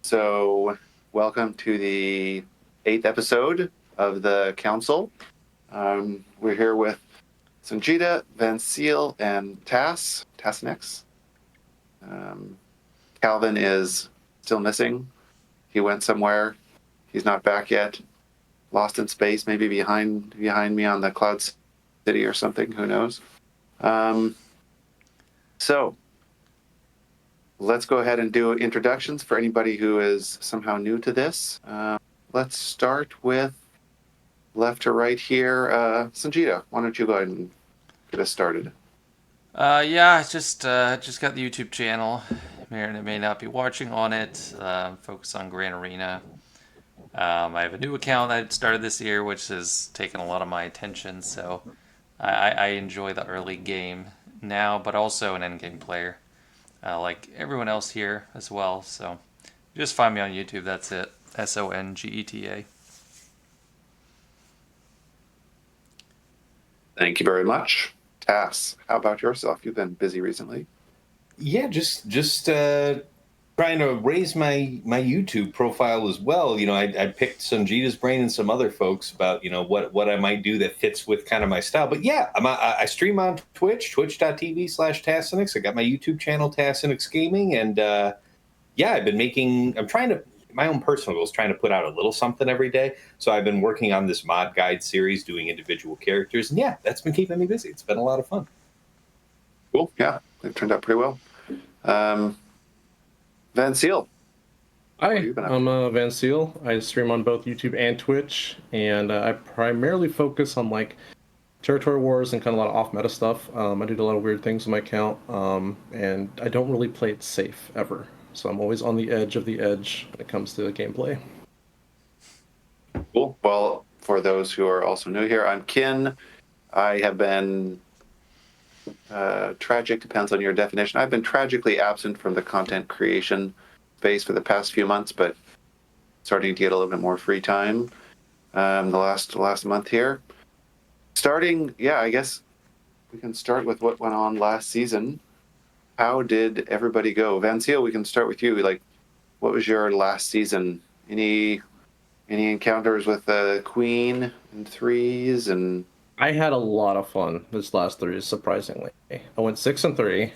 So, welcome to the 8th episode of the Council. We're here with Sanjita, Van Seal, and Tassinix. Calvin is still missing. He went somewhere. He's not back yet. Lost in space, maybe behind me on the Cloud City or something. Who knows? So, let's go ahead and do introductions for anybody who is somehow new to this. Let's start with left to right here. Sanjita, why don't you go ahead and get us started? Yeah, I just got the YouTube channel. May not be watching on it. Focus on Grand Arena. I have a new account I started this year, which has taken a lot of my attention. So I enjoy the early game now, but also an endgame player, like everyone else here as well. So just find me on YouTube. That's it. SONGETA. Thank you very much. Tass, how about yourself? You've been busy recently. Yeah, just trying to raise my YouTube profile as well. I picked Sanjita's brain and some other folks about what I might do that fits with kind of my style. But yeah, I stream on Twitch, twitch.tv/Tassinix. I got my YouTube channel, Tassinix Gaming, and yeah, I'm trying to my own personal goal is trying to put out a little something every day. So I've been working on this mod guide series, doing individual characters, and yeah, that's been keeping me busy. It's been a lot of fun. Cool. Yeah, it turned out pretty well. Van Seal. Hi, you been up I'm Van Seal. I stream on both YouTube and Twitch, and I primarily focus on like territory wars and kind of a lot of off-meta stuff. I do a lot of weird things with my account, and I don't really play it safe ever. So I'm always on the edge of the edge when it comes to gameplay. Cool. Well, for those who are also new here, I'm Kin. I have been tragic, depends on your definition. I've been tragically absent from the content creation space for the past few months, but starting to get a little bit more free time the last month here. I guess we can start with what went on last season. How did everybody go? Van Seal, we can start with you. Like, what was your last season? Any encounters with the Queen and threes and I had a lot of fun this last three, surprisingly. I went 6-3.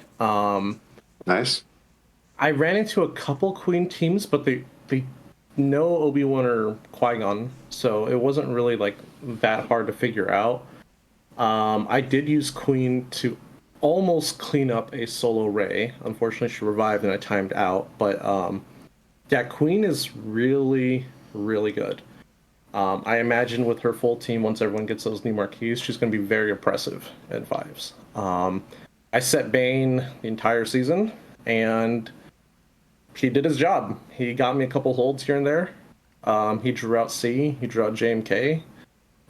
Nice. I ran into a couple Queen teams, but they know Obi-Wan or Qui-Gon, so it wasn't really like that hard to figure out. I did use Queen to almost clean up a solo Rey. Unfortunately, she revived and I timed out. But yeah, Queen is really, really good. I imagine with her full team, once everyone gets those new marquees, she's going to be very oppressive at fives. I set Bane the entire season, and he did his job. He got me a couple holds here and there. He drew out C, he drew out JMK.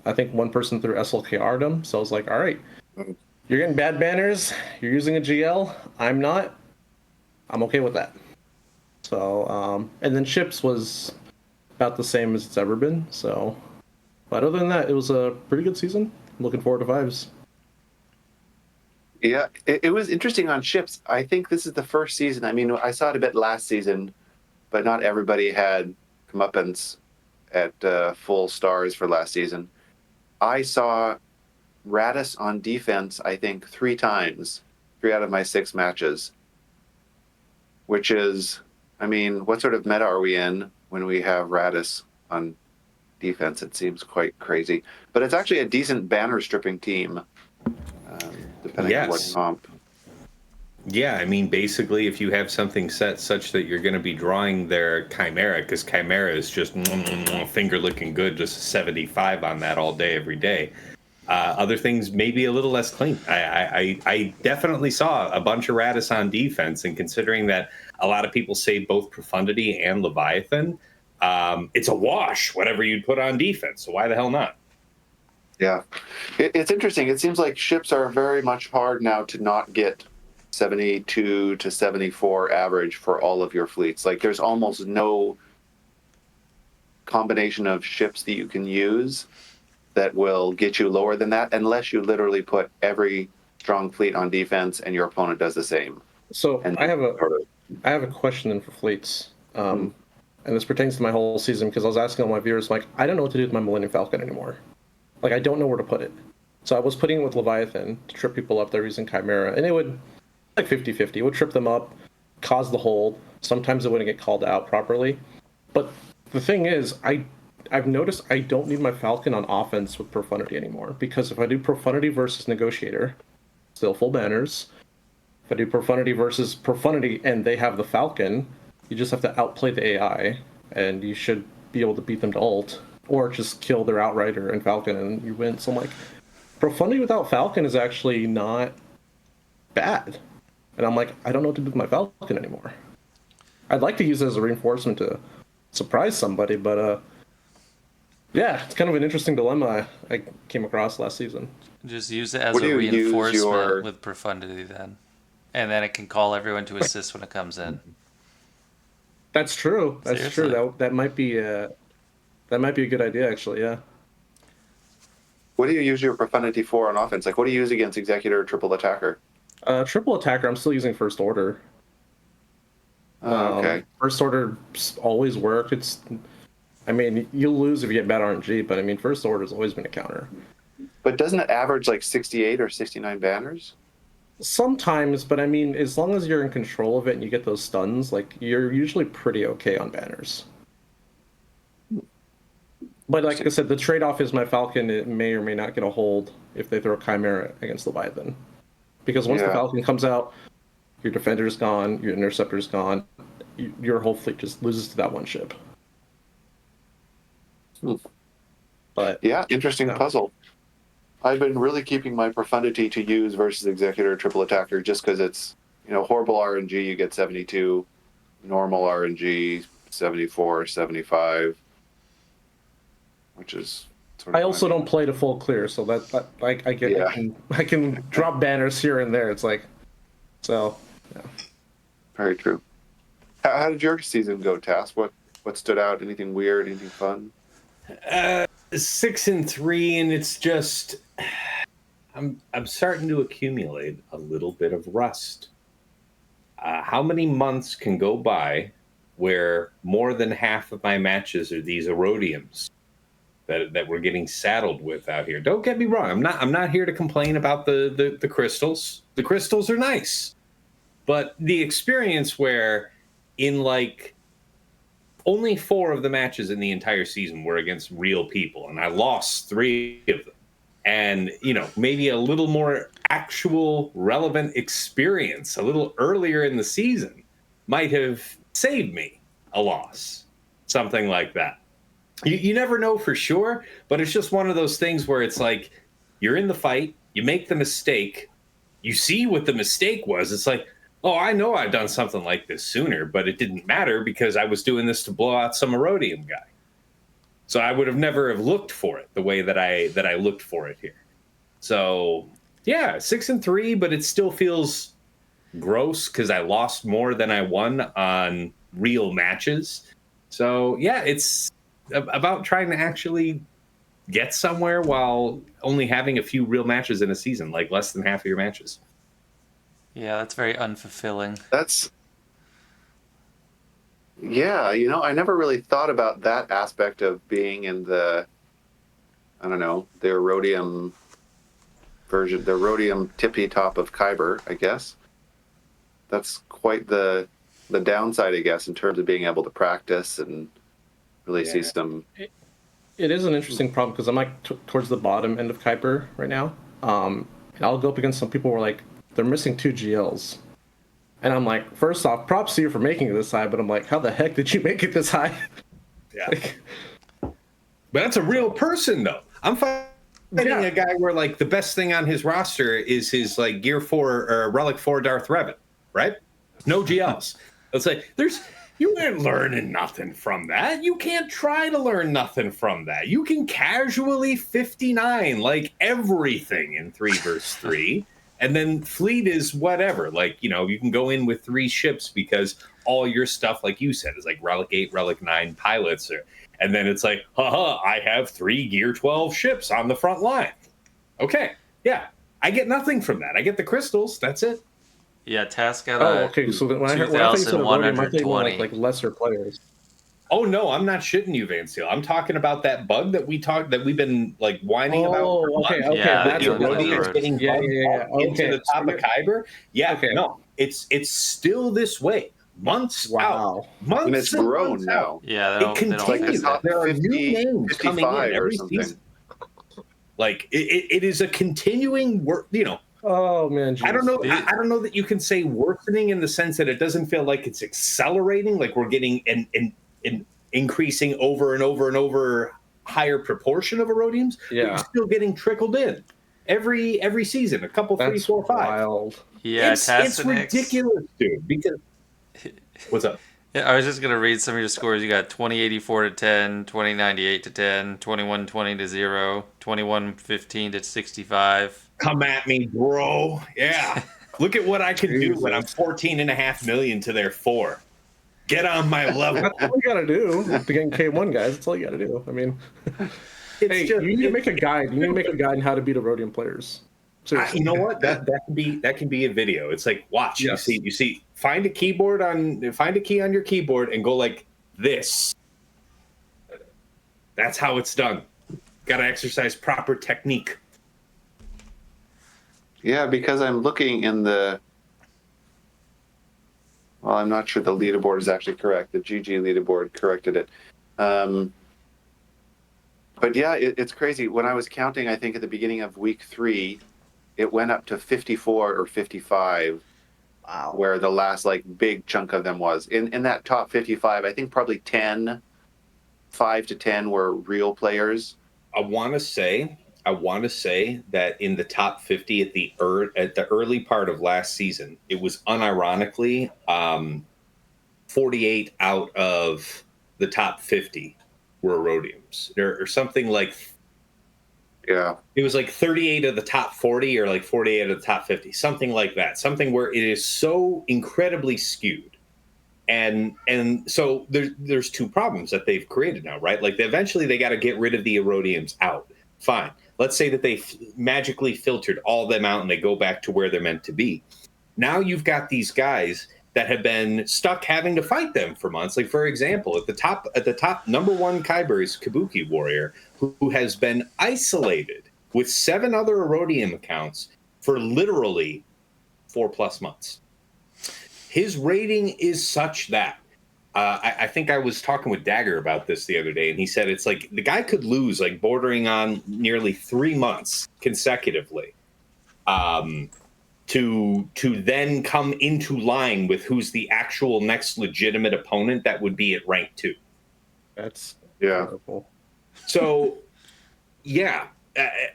I think one person threw SLK Ardum, so I was like, all right, you're getting bad banners, you're using a GL, I'm not. I'm okay with that. So, and then Chips was about the same as it's ever been, so. But other than that, it was a pretty good season. I'm looking forward to fives. Yeah, it was interesting on ships. I think this is the first season. I mean, I saw it a bit last season, but not everybody had comeuppance at full stars for last season. I saw Radis on defense, I think, 3 times, 3 out of my 6 matches, which is, I mean, what sort of meta are we in when we have Radis on defense? It seems quite crazy. But it's actually a decent banner stripping team, depending on what comp. Yeah, I mean, basically, if you have something set such that you're going to be drawing their Chimera, because Chimera is just finger looking good, just 75 on that all day, every day. Other things may be a little less clean. I definitely saw a bunch of Radis on defense, and considering that a lot of people say both Profundity and Leviathan, it's a wash, whatever you'd put on defense. So why the hell not? Yeah. It's interesting. It seems like ships are very much hard now to not get 72 to 74 average for all of your fleets. Like, there's almost no combination of ships that you can use that will get you lower than that, unless you literally put every strong fleet on defense and your opponent does the same. So And I have a question then for fleets. and this pertains to my whole season because I was asking all my viewers, like, I don't know what to do with my Millennium Falcon anymore. Like, I don't know where to put it. So I was putting it with Leviathan to trip people up. They're using Chimera, and it would, like 50-50, it would trip them up, cause the hold. Sometimes it wouldn't get called out properly. But the thing is, I've noticed I don't need my Falcon on offense with Profundity anymore, because if I do Profundity versus Negotiator, still full banners. If I do Profundity versus Profundity and they have the Falcon, you just have to outplay the AI, and you should be able to beat them to ult, or just kill their Outrider and Falcon and you win. So I'm like, Profundity without Falcon is actually not bad. And I'm like, I don't know what to do with my Falcon anymore. I'd like to use it as a reinforcement to surprise somebody, but yeah, it's kind of an interesting dilemma I came across last season. Just use it as What a do you use reinforcement your- with Profundity then. And then it can call everyone to assist when it comes in. That's true. That's Seriously. true. That might be a good idea, actually. Yeah. What do you use your Profundity for on offense? Like, what do you use against Executor or Triple Attacker? Triple Attacker, I'm still using First Order. Oh, okay. First Order always worked. I mean, you'll lose if you get bad RNG, but I mean, First Order's always been a counter. But doesn't it average like 68 or 69 banners? Sometimes, but I mean, as long as you're in control of it and you get those stuns, like, you're usually pretty okay on banners. But like I said, the trade-off is my Falcon, it may or may not get a hold if they throw Chimera against Leviathan. Because once the Yeah. Falcon comes out, your Defender's gone, your Interceptor's gone, your whole fleet just loses to that one ship. But Yeah, interesting No. puzzle. I've been really keeping my Profundity to use versus Executor or Triple Attacker just because it's, horrible RNG, you get 72, normal RNG, 74, 75, which is sort of I also don't play to full clear, so that I get Yeah. I can drop banners here and there. It's like, so yeah. Very true. How did your season go, Tass? What stood out? Anything weird? Anything fun? 6-3, and it's just I'm starting to accumulate a little bit of rust. How many months can go by where more than half of my matches are these Aurodiums that we're getting saddled with out here? Don't get me wrong. I'm not here to complain about the crystals. The crystals are nice, but the experience where in like only 4 of the matches in the entire season were against real people, and I lost 3 of them. And, maybe a little more actual relevant experience a little earlier in the season might have saved me a loss. Something like that. You never know for sure, but it's just one of those things where it's like, you're in the fight, you make the mistake, you see what the mistake was. It's like, oh, I know I've done something like this sooner, but it didn't matter because I was doing this to blow out some Aurodium guy. So I would have never have looked for it the way that I looked for it here. So yeah, 6-3, but it still feels gross because I lost more than I won on real matches. So yeah, it's about trying to actually get somewhere while only having a few real matches in a season, like less than half of your matches. Yeah, that's very unfulfilling. Yeah, I never really thought about that aspect of being in the Aurodium version, the Aurodium tippy top of Kyber, I guess. That's quite the downside, I guess, in terms of being able to practice and really see some. It is an interesting problem because I'm like towards the bottom end of Kyber right now. And I'll go up against some people who are like, they're missing 2 GLs. And I'm like, first off, props to you for making it this high, but I'm like, how the heck did you make it this high? Yeah. But that's a real person, though. I'm fighting a guy where, like, the best thing on his roster is his, like, Gear 4 or Relic 4 Darth Revan, right? No GLs. It's like, you ain't learning nothing from that. You can't try to learn nothing from that. You can casually 59, like, everything in 3 versus 3. And then fleet is whatever. Like, you can go in with 3 ships because all your stuff, like you said, is like Relic 8, Relic 9 pilots. And then it's like, haha, I have 3 Gear 12 ships on the front line. Okay, yeah. I get nothing from that. I get the crystals. That's it. Yeah, Task got okay. So when I thought you said Aurodium, I thought you meant like lesser players. Oh no, I'm not shitting you, Van Seal. I'm talking about that bug that we've been like whining about. Oh, okay, okay. Yeah, That's the what you're Aurodium Aurodium is Road. getting Yeah, bugged yeah, yeah. up into Okay. the top of Kyber. Yeah, Okay. no, it's still this way. Months out, Wow. months And it's and grown months out. now. Yeah, It they don't It's like the fix continues. top it. There are new 50, names coming in 55 or every something. season. Like it is a continuing work. You know, Oh man, I don't jeez. know. I don't know that you can say worsening in the sense that it doesn't feel like it's accelerating. Like we're getting an increasing over and over and over higher proportion of Aurodiums. But you're Yeah. still getting trickled in every season. A couple, three, That's 4, 5. wild. Yeah, It's Tassinix. ridiculous, dude. Because what's up? Yeah, I was just gonna read some of your scores. You got 2084 to 10, 2098 to 10, 2120 to 0, 2115 to 65. Come at me, bro. Yeah. Look at what I can do when I'm Jesus. 14.5 million to their 4. Get on my level. That's all you gotta do to get in K1, guys. That's all you gotta do. I mean, It's hey, just, you need to make a guide. You need to make a guide on how to beat Aurodium players. Seriously. you know what? That can be a video. It's like watch. Yes. You see. Find a key on your keyboard and go like this. That's how it's done. Got to exercise proper technique. Yeah, because I'm looking in the. Well, I'm not sure the leaderboard is actually correct. The GG leaderboard corrected it. But yeah, it's crazy. When I was counting, I think at the beginning of week 3, it went up to 54 or 55. Wow. Where the last like big chunk of them was. In that top 55, I think probably 5 to 10 were real players. I want to say that in the top 50 at the early part of last season, it was unironically 48 out of the top 50 were Aurodiums. Or something like. Yeah. It was like 38 of the top 40 or like 48 of the top 50, something like that. Something where it is so incredibly skewed. And so there's 2 problems that they've created now, right? Like eventually they got to get rid of the Aurodiums out. Fine. Let's say that they magically filtered all them out and they go back to where they're meant to be. Now you've got these guys that have been stuck having to fight them for months. Like for example, at the top, number 1 Kyber is Kabuki Warrior, who has been isolated with 7 other Aurodium accounts for literally 4+ months. His rating is such that I think I was talking with Dagger about this the other day, and he said it's like the guy could lose like bordering on nearly 3 months consecutively. To then come into line with who's the actual next legitimate opponent that would be at rank 2. That's terrible. So, yeah, I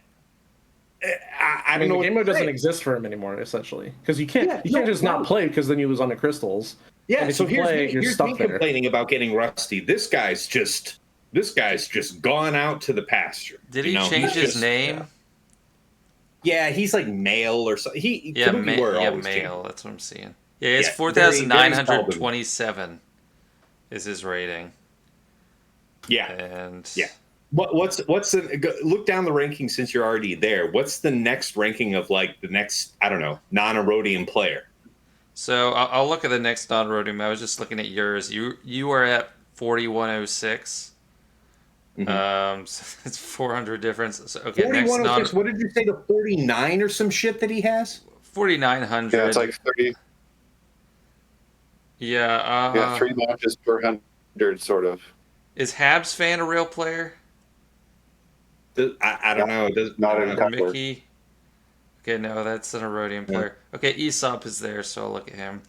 don't know. The game mode doesn't exist for him anymore, essentially, because you can't just not play because then you lose on the crystals. Yeah, so here's me complaining about getting rusty. This guy's just gone out to the pasture. Did he change his name? Yeah, he's like male or something. Male. That's what I'm seeing. Yeah, it's 4,927 is his rating. Yeah, and what's the look down the ranking since you're already there? What's the next ranking of like the next non-Aurodium player? So I'll look at the next non-Aurodium. I was just looking at yours. You are at 4106. Mm-hmm. So it's 400 difference. So, okay, 4106. What did you say? The 49 or some shit that he has? 4,900. Yeah, it's like 30. Yeah. 3 matches per 100, sort of. Is Habs fan a real player? I don't know. It does not in Mickey. Okay, no, that's an Aurodium player. Okay, Aesop is there, so I'll look at him.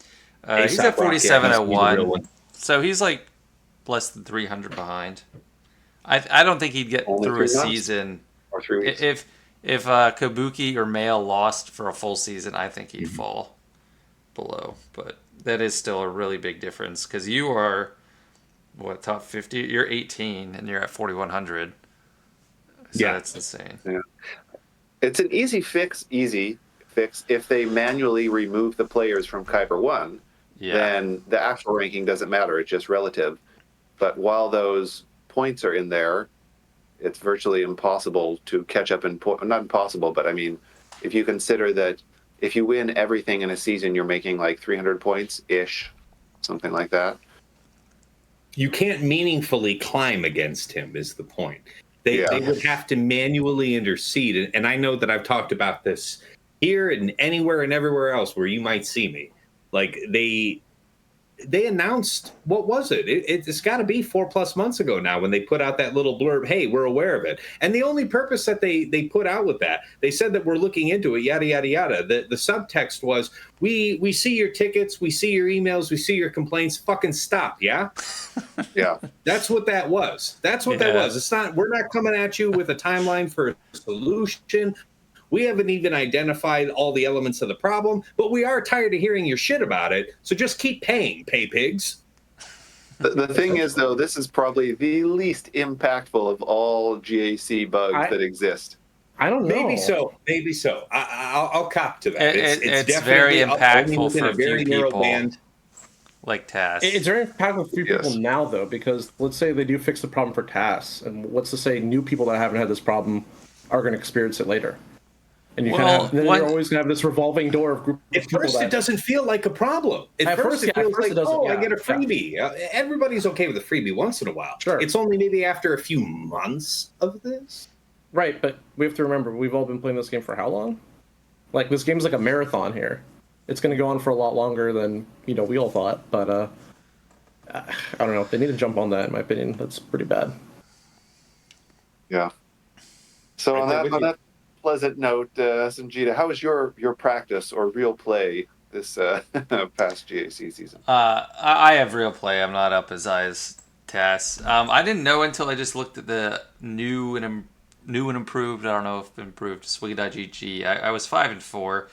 He's at 4701. So he's like less than 300 behind. I don't think he'd get Only through a 3 months? season. Or 3 weeks. If Kabuki or Mail lost for a full season, I think he'd fall below. But that is still a really big difference because you are top 50? You're 18 and you're at 4,100. So that's insane. Yeah. It's an easy fix if they manually remove the players from Kyber 1. Yeah. Then the actual ranking doesn't matter. It's just relative. But while those points are in there, it's virtually impossible to catch up in not impossible, but I mean, if you consider that if you win everything in a season, you're making like 300 points ish, something like that. you can't meaningfully climb against him is the point. They would have to manually intercede. And I know that I've talked about this here and anywhere and everywhere else where you might see me. Like they announced, what was it? It's got to be 4+ months ago now when they put out that little blurb, hey, we're aware of it. And the only purpose that they put out with that, they said that we're looking into it, yada, yada, yada. The subtext was, we see your tickets, we see your emails, we see your complaints, fucking stop, yeah? Yeah. That's what that was. That's what that was. It's not, we're not coming at you with a timeline for a solution. We haven't even identified all the elements of the problem, but we are tired of hearing your shit about it. So just keep paying, pay pigs. The thing is, though, this is probably the least impactful of all GAC bugs that exist. I don't know. Maybe so. Maybe so. I'll cop to that. It's very impactful for a few people, band. Like TAS. It's very impactful for few people now, though, because let's say they do fix the problem for TAS, and what's to say new people that haven't had this problem are going to experience it later. And you then you're always going to have this revolving door of group. At first, it doesn't feel like a problem. At first, it feels like, I get a freebie. Yeah. Everybody's okay with a freebie once in a while. Sure. It's only maybe after a few months of this. Right, but we have to remember, we've all been playing this game for how long? Like, this game's like a marathon here. It's going to go on for a lot longer than, we all thought. But, I don't know. They need to jump on that, in my opinion. That's pretty bad. Yeah. So on that pleasant note, Sanjita, how was your practice or real play this past GAC season? I have real play. I'm not up as high as TAS. I didn't know until I just looked at the new and improved. I don't know if improved Swig.gg. I was 5-4,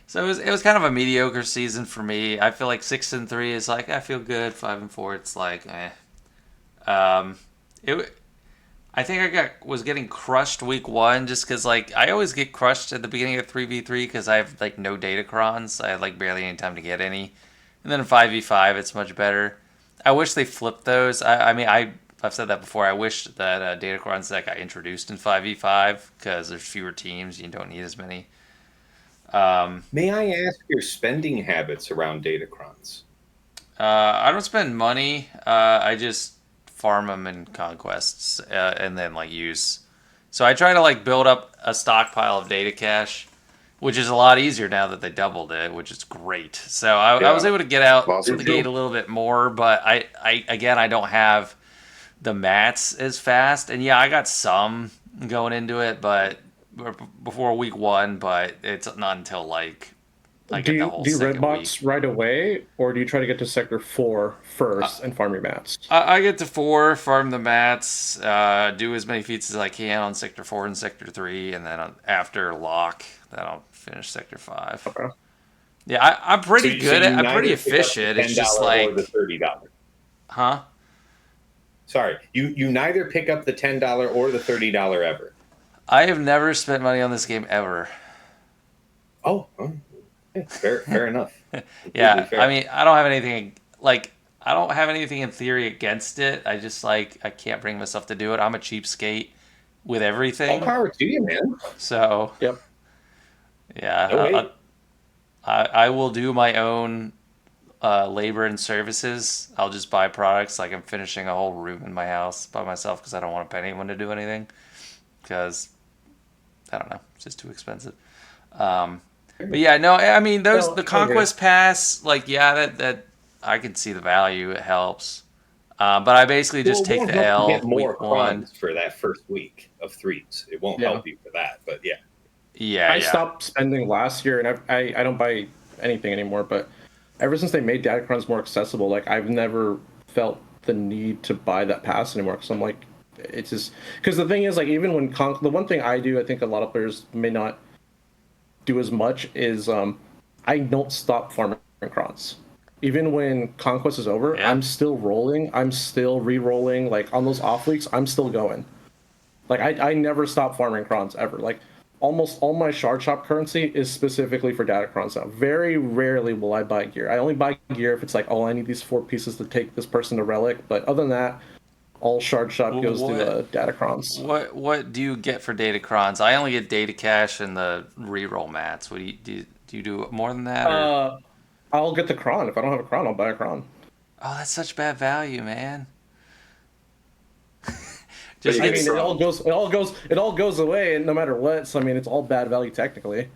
so it was kind of a mediocre season for me. I feel like 6-3 is like I feel good. 5-4, it's like I think I was getting crushed week 1 just because, like, I always get crushed at the beginning of 3v3 because I have, like, no datacrons. I have, like, barely any time to get any. And then in 5v5, it's much better. I wish they flipped those. I've said that before. I wish that datacrons that got introduced in 5v5 because there's fewer teams. You don't need as many. May I ask your spending habits around datacrons? I don't spend money. I just farm them in conquests and then use. So I try to build up a stockpile of data cache, which is a lot easier now that they doubled it, which is great. So I was able to get out the gate a little bit more, but I don't have the mats as fast. And I got some going into it, but before week 1, but it's not until I get the whole do you red second box week. right away, or do you try to get to sector 4 first and farm your mats? I get to 4, farm the mats, do as many feats as I can on sector 4 and sector 3, and then after lock, then I'll finish sector 5. Okay. Yeah, I'm pretty good. I'm pretty efficient. It's just like or the $30. Huh? Sorry, you neither pick up the $10 or the $30 ever. I have never spent money on this game ever. Oh. Yeah, fair enough. Yeah, fair. I mean, I don't have anything I don't have anything in theory against it. I just I can't bring myself to do it. I'm a cheapskate with everything. All power to you, man. So Yep. Yeah, I will do my own labor and services. I'll just buy products. Like I'm finishing a whole room in my house by myself because I don't want to pay anyone to do anything. Because I don't know, it's just too expensive. But yeah, no, I mean the Conquest Pass, that I can see the value. It helps, but I basically just take the L get more week 1 for that first week of 3s. It won't help you for that, but yeah. Yeah, I stopped spending last year, and I don't buy anything anymore. But ever since they made datacrons more accessible, I've never felt the need to buy that pass anymore. Because I'm like, it's just because the thing is even when the one thing I do, I think a lot of players may not do as much is I don't stop farming crons. Even when Conquest is over, I'm still rolling. I'm still re-rolling. On those off weeks, I'm still going. I never stop farming crons ever. Almost all my shard shop currency is specifically for datacrons now. Very rarely will I buy gear. I only buy gear if it's I need these 4 pieces to take this person to relic. But other than that, all shard shop goes to datacrons. What do you get for datacrons? I only get data cache and the reroll mats. What do you do more than that? I'll get the cron. If I don't have a cron, I'll buy a cron. Oh, that's such bad value, man. Just you I get mean, it all goes away, and no matter what. So I mean, it's all bad value technically.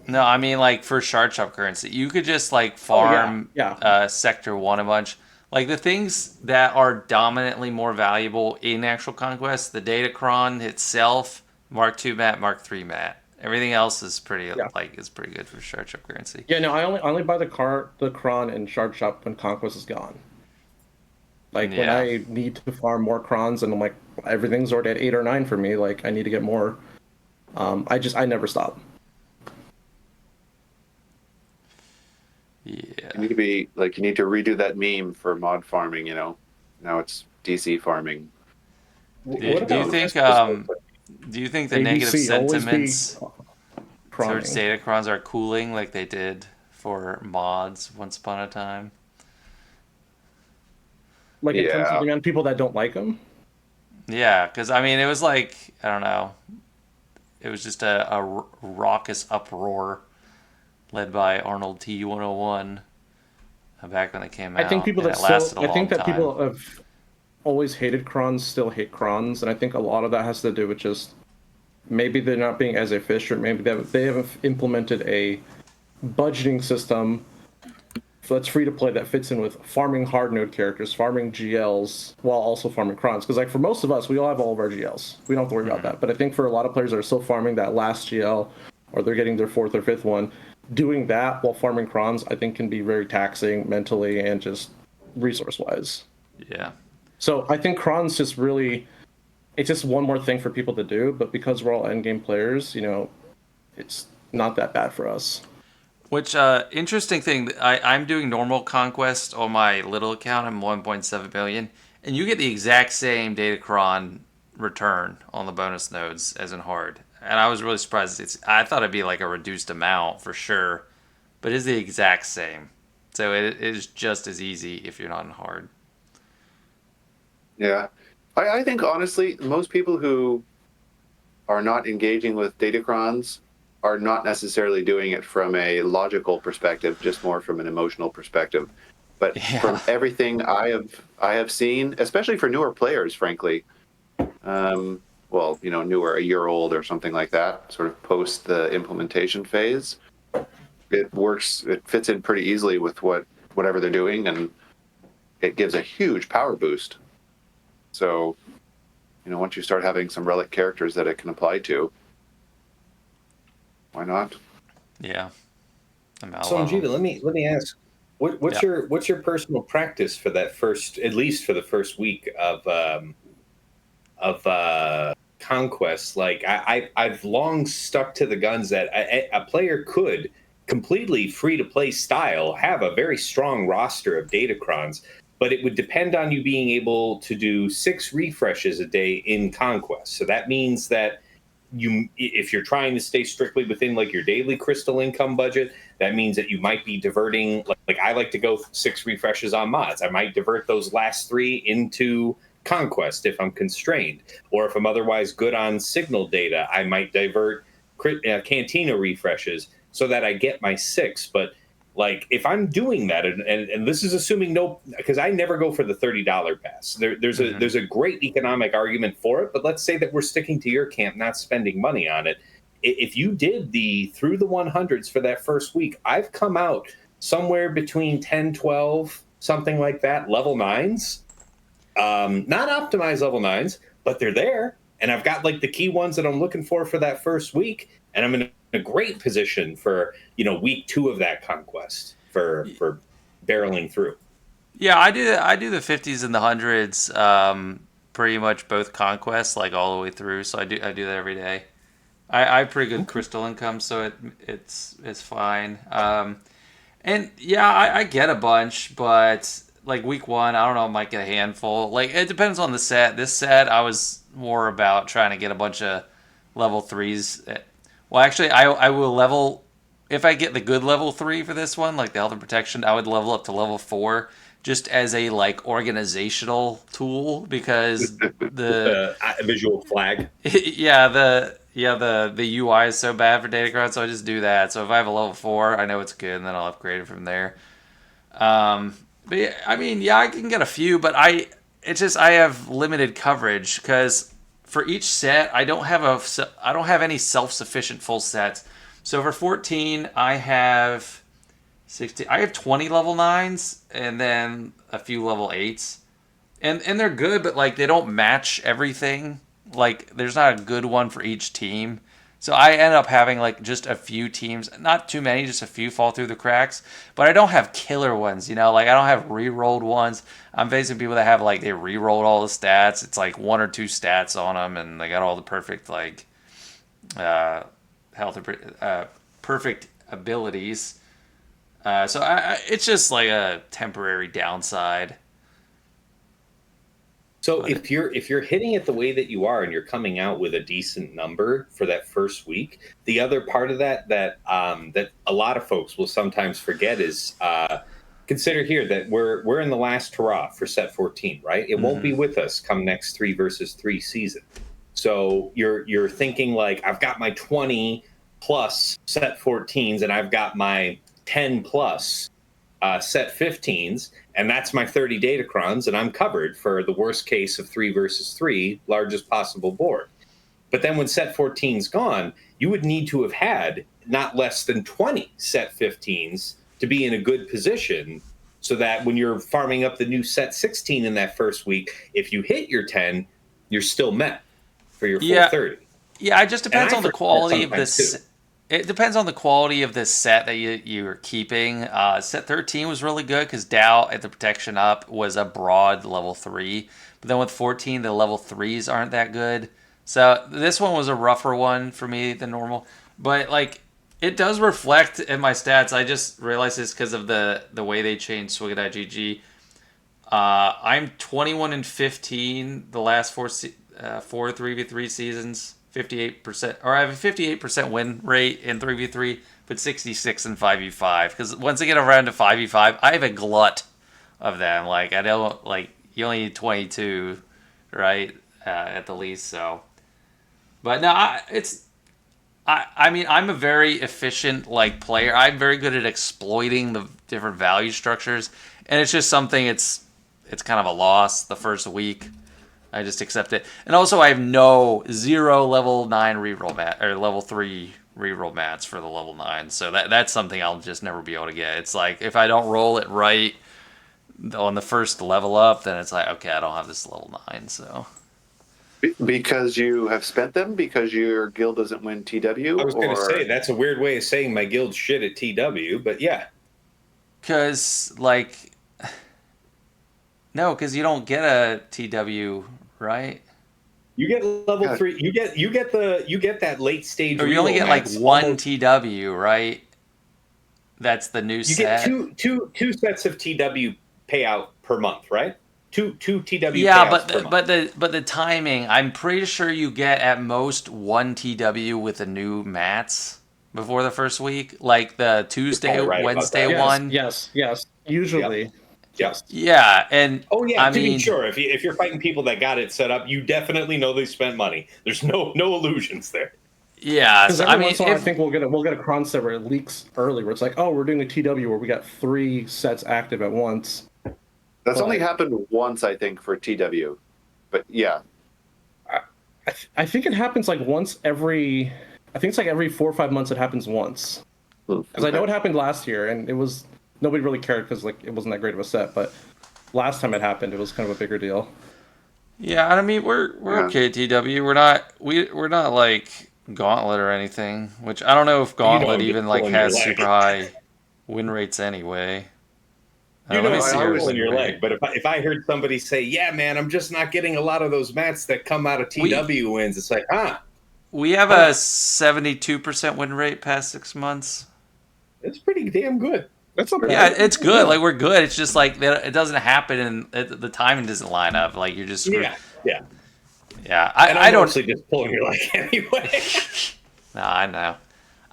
no, I mean like for shard shop currency, you could just like Oh yeah, farm yeah. sector one a bunch. Like the things that are dominantly more valuable in actual conquest, the Datacron itself, Mark II mat, Mark III mat. Everything else is pretty Yeah. is pretty good for shard shop currency. Yeah, no, I only buy the Kron and Shard Shop when Conquest is gone. Like when Yeah. I need to farm more Krons and I'm like everything's already at 8 or 9 for me, like I need to get more. I never stop. Yeah. You need to be like you need to redo that meme for mod farming. You know, now it's DC farming. What Do you about think Christmas? do you think the negative ABC always be sentiments towards Croning. Datacrons are cooling like they did for mods once upon a time? Like in terms of Yeah, the amount of people that don't like them. Yeah, because I mean, it was like I don't know, it was just a raucous uproar led by Arnold T101 back when it came I think out, people and that it still, lasted a I think long that time. people have always hated Krons still hate Krons, and I think a lot of that has to do with just maybe they're not being as efficient. Maybe they haven't implemented a budgeting system that's free to play that fits in with farming hard node characters, farming GLs, while also farming Krons. Because like for most of us, we all have all of our GLs. We don't have to worry about that. But I think for a lot of players that are still farming that last GL, or they're getting their fourth or fifth one, doing that while farming Krons, I think can be very taxing mentally and just resource wise. Yeah. So I think Kron's just really, it's just one more thing for people to do. But because we're all endgame players, it's not that bad for us. Which interesting thing, I'm doing normal conquest on my little account. I'm 1.7 million, and you get the exact same Datacron return on the bonus nodes as in hard. And I was really surprised. I thought it'd be like a reduced amount for sure, but it's the exact same. So it is just as easy if you're not in hard. yeah. I think honestly, most people who are not engaging with datacrons are not necessarily doing it from a logical perspective, just more from an emotional perspective. But Yeah. from everything I have seen, especially for newer players, frankly, well, newer, a year old or something like that, sort of post the implementation phase, it works. It fits in pretty easily with whatever they're doing, and it gives a huge power boost. So, once you start having some relic characters that it can apply to, why not? Yeah. I mean, I So, love them. Angita, let me ask, what's Yeah. your personal practice for that first, at least for the first week of conquest? Like I've long stuck to the guns that a player could completely free to play style have a very strong roster of datacrons, but it would depend on you being able to do 6 refreshes a day in conquest. So that means that if you're trying to stay strictly within like your daily crystal income budget, that means that you might be diverting, like I like to go 6 refreshes on mods. I might divert those last 3 into conquest if I'm constrained, or if I'm otherwise good on signal data, I might divert cantina refreshes so that I get my 6. But like if I'm doing that, and this is assuming no, because I never go for the $30 pass. There's a great economic argument for it, but let's say that we're sticking to your camp, not spending money on it. If you did the through the 100s for that first week, I've come out somewhere between 10, 12, something like that, level 9s. Not optimized level 9s, but they're there. And I've got like the key ones that I'm looking for that first week. And I'm in a great position for, week 2 of that conquest for barreling through. Yeah, I do the 50s and the hundreds, pretty much both conquests, like all the way through. So I do that every day. I have pretty good crystal income, so it's fine. And yeah, I get a bunch, but like week one, I don't know, I might get a handful. Like it depends on the set. This set, I was more about trying to get a bunch of level 3s. Well, actually, I will level if I get the good level 3 for this one, like the health and protection. I would level up to level 4 just as a like organizational tool because the Visual flag. the UI is so bad for Datacron, so I just do that. So if I have a level 4, I know it's good, and then I'll upgrade it from there. But yeah, I mean, yeah, I can get a few, but I have limited coverage because for each set, I don't have any self-sufficient full sets. So for 14, I have 16. I have 20 level 9s and then a few level 8s. And they're good, but like they don't match everything. Like there's not a good one for each team. So I end up having like just a few teams, not too many, just a few fall through the cracks. But I don't have killer ones, you know, like I don't have re-rolled ones. I'm facing people that have like they re-rolled all the stats. It's like one or two stats on them, and they got all the perfect like health, perfect abilities. So it's just like a temporary downside. So if you're hitting it the way that you are and you're coming out with a decent number for that first week, the other part of that that a lot of folks will sometimes forget is consider here that we're in the last hurrah for set 14, right? It won't be with us come next 3 versus 3 season. So you're thinking like I've got my 20 plus set 14s and I've got my 10 plus set 15s, and that's my 30 datacrons, and I'm covered for the worst case of 3 versus 3, largest possible board. But then when set 14's gone, you would need to have had not less than 20 set 15s to be in a good position so that when you're farming up the new set 16 in that first week, if you hit your 10, you're still met for your full 30. Yeah, it just depends on the quality of this. Too. It depends on the quality of this set that you're keeping. Set 13 was really good because Dow at the protection up was a broad level 3. But then with 14, the level 3s aren't that good. So this one was a rougher one for me than normal. But like it does reflect in my stats. I just realized this because of the way they changed Swig.GG. I'm 21-15 the last four 3v3 seasons. 58%, or I have a 58% win rate in 3v3, but 66 in 5v5. Because once I get around to 5v5, I have a glut of them. Like I don't like you only need 22, right, at the least. So, but no, I mean I'm a very efficient like player. I'm very good at exploiting the different value structures, and it's just something. It's kind of a loss the first week. I just accept it. And also I have zero level 9 reroll mat or level 3 reroll mats for the level 9. So that's something I'll just never be able to get. It's like if I don't roll it right on the first level up, then it's like okay, I don't have this level 9. So because you have spent them because your guild doesn't win TW. I was going to say that's a weird way of saying my guild's shit at TW, but yeah. Because like no, because you don't get a TW. Right. You get level 3. You get that late stage. Or you only get like one TW, right? That's the new set. You get two sets of TW payout per month, right? Two TW. Yeah, payouts but the timing. I'm pretty sure you get at most one TW with the new mats before the first week, like the Tuesday, Wednesday one. Yes. Usually. Yep. Yes. Yeah, and I mean, be sure, if you're fighting people that got it set up, you definitely know they spent money. There's no illusions there. Yeah, so I think we'll get a cron set where it leaks early, where it's like, oh, we're doing a TW where we got 3 sets active at once. That's only happened once, I think, for TW. But yeah, I think it happens like once every. I think it's like every 4 or 5 months. It happens once. Because I know it happened last year, and it was. Nobody really cared because like it wasn't that great of a set, but last time it happened, it was kind of a bigger deal. Yeah, I mean we're okay at TW. We're not like Gauntlet or anything. Which I don't know if Gauntlet even like has super high win rates anyway. Let me see in your leg. But if I heard somebody say, "Yeah, man, I'm just not getting a lot of those mats that come out of TW wins," it's like, we have a 72% win rate past 6 months. It's pretty damn good. That's not bad. Yeah, it's good. Like we're good. It's just like it doesn't happen, and the timing doesn't line up. Like you're just screwed. Yeah. I don't. Mostly just pulling your leg anyway. No, I know.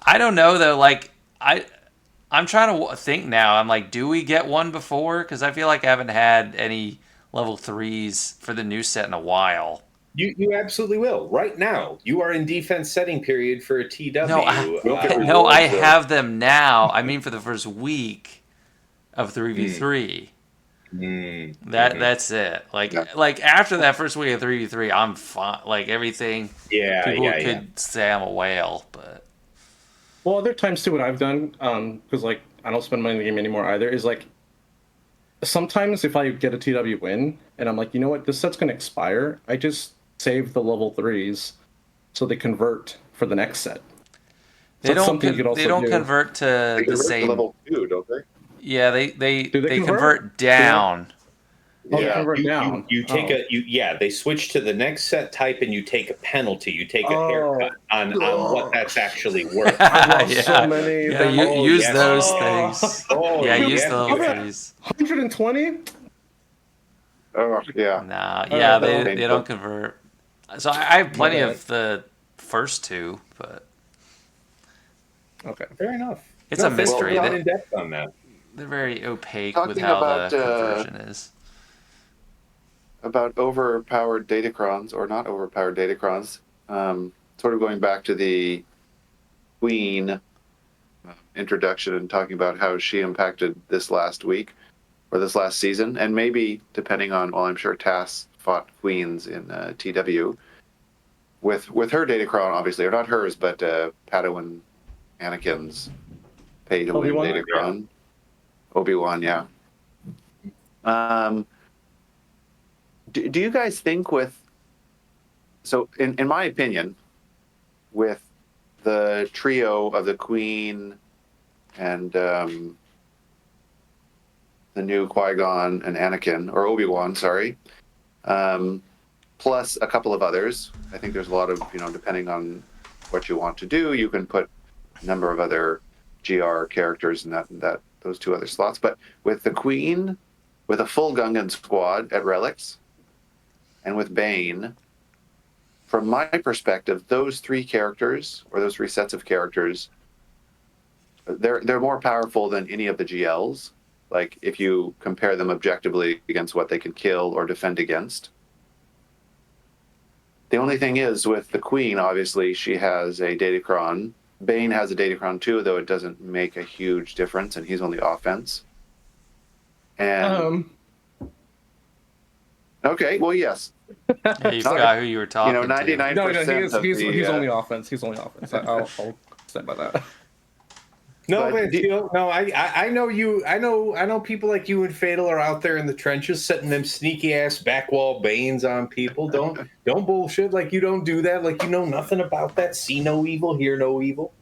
I don't know though. Like I'm trying to think now. I'm like, do we get one before? Because I feel like I haven't had any level 3s for the new set in a while. You absolutely will. Right now, you are in defense setting period for a TW. No, I have them now. I mean, for the first week of 3v3. That's it. Like after that first week of 3v3, I'm fine. Like everything, Yeah, people yeah. could say I'm a whale, but Well, other times too, what I've done, because like I don't spend money in the game anymore either, is like sometimes if I get a TW win and I'm like, you know what, this set's gonna expire, I just save the level 3s so they convert for the next set. So that's something you could they also don't do. convert to They the convert to same. level 2, don't they? Yeah, Do they they convert? convert down. Oh, they Yeah. convert down. You take Oh. they switch to the next set type and you take a penalty. You take a haircut Oh. on what that's actually worth. I've lost so Yeah, many. yeah. That Oh, Use yes. those oh. things. Oh, Yeah, use yes. the How level about threes. 120? Oh, yeah. Nah, All right, yeah, well, they don't convert. So I have my plenty bad. of the first two, but Okay. Fair enough. it's a Thanks for mystery. going That in depth on that. they're very opaque with Talking how the about conversion is. overpowered datacrons or not overpowered datacrons. Sort of going back to the Queen introduction and talking about how she impacted this last week or this last season, and maybe depending on, well, I'm sure Tass fought Queens in TW with her datacron, obviously, or not hers, but Padawan Anakin's pay to win Obi-Wan? datacron. Obi-Wan, yeah. Do you guys think so in my opinion, with the trio of the Queen and the new Qui-Gon and Anakin, or Obi-Wan, sorry, plus a couple of others. I think there's a lot of, depending on what you want to do, you can put a number of other GR characters in that those two other slots. But with the Queen, with a full Gungan squad at Relics, and with Bane, from my perspective, those three characters or those three sets of characters, they're more powerful than any of the GLs. Like if you compare them objectively against what they can kill or defend against. The only thing is with the Queen, obviously she has a Datacron. Bane has a Datacron too, though it doesn't make a huge difference, and he's only offense. And okay, well, yes. Yeah, you forgot who you were talking to. 99% No, of he's the, only offense. He's only offense. I'll stand by that. No, But man, no, I know you. I know people like you and Fatal are out there in the trenches setting them sneaky ass backwall banes on people. Don't bullshit like you don't do that. Like you know nothing about that. See no evil, hear no evil.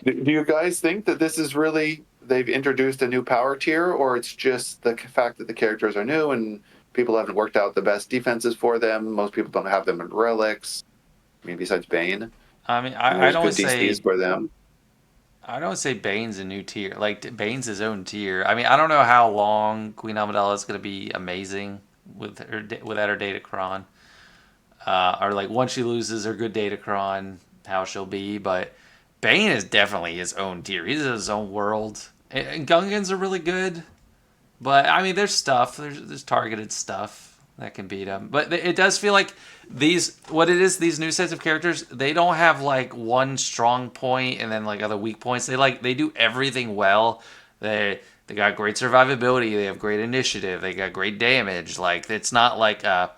do you guys think that this is really, they've introduced a new power tier, or it's just the fact that the characters are new and people haven't worked out the best defenses for them? Most people don't have them in relics. I mean, besides Bane. I mean, And there's good DCs for them. I don't say Bane's a new tier. Like Bane's his own tier. I mean, I don't know how long Queen Amidala is going to be amazing without her Datacron, or like once she loses her good Datacron, how she'll be. But Bane is definitely his own tier. He's in his own world. And Gungans are really good, but I mean, there's stuff. There's targeted stuff that can beat him. But it does feel like these new sets of characters, they don't have like one strong point and then like other weak points. They do everything well. They got great survivability. They have great initiative. They got great damage. Like it's not like a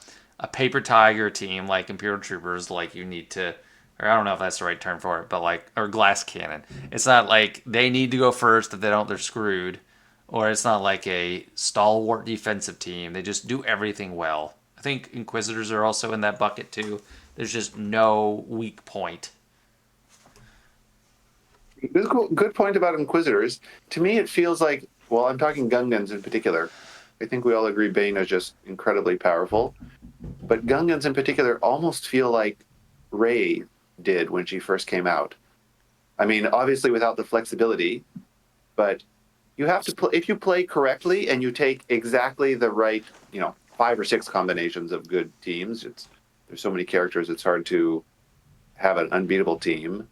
paper tiger team like Imperial Troopers. Like you need to, or I don't know if that's the right term for it, but like, or glass cannon. It's not like they need to go first. If they don't, they're screwed. Or it's not like a stalwart defensive team. They just do everything well. I think Inquisitors are also in that bucket too. There's just no weak point. Good point about Inquisitors. To me, it feels like, well, I'm talking Gungans in particular. I think we all agree Bane is just incredibly powerful. But Gungans in particular almost feel like Rey did when she first came out. I mean, obviously without the flexibility, but you have to play, if you play correctly and you take exactly the right, 5 or 6 combinations of good teams. There's so many characters, it's hard to have an unbeatable team.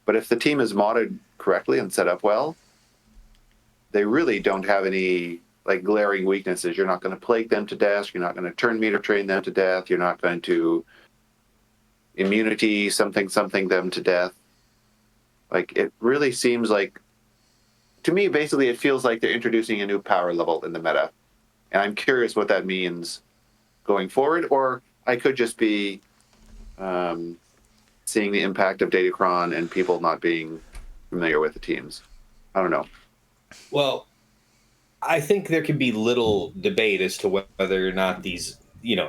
But if the team is modded correctly and set up well, they really don't have any like glaring weaknesses. You're not going to plague them to death. You're not going to turn meter train them to death. You're not going to immunity something them to death. Like it really seems like to me, basically, it feels like they're introducing a new power level in the meta, and I'm curious what that means going forward. Or I could just be seeing the impact of Datacron and people not being familiar with the teams. I don't know. Well, I think there can be little debate as to whether or not these,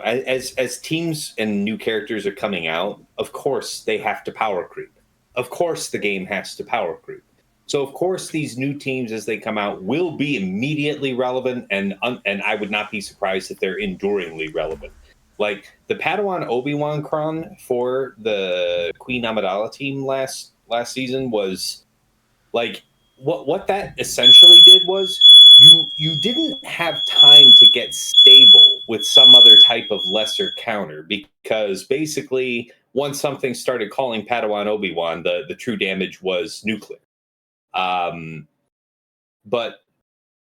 as teams and new characters are coming out, of course they have to power creep. Of course the game has to power creep. So of course these new teams as they come out will be immediately relevant, and I would not be surprised if they're enduringly relevant. Like the Padawan Obi-Wan Kron for the Queen Amidala team last season was like what that essentially did was you didn't have time to get stable with some other type of lesser counter, because basically once something started calling Padawan Obi-Wan, the true damage was nuclear. But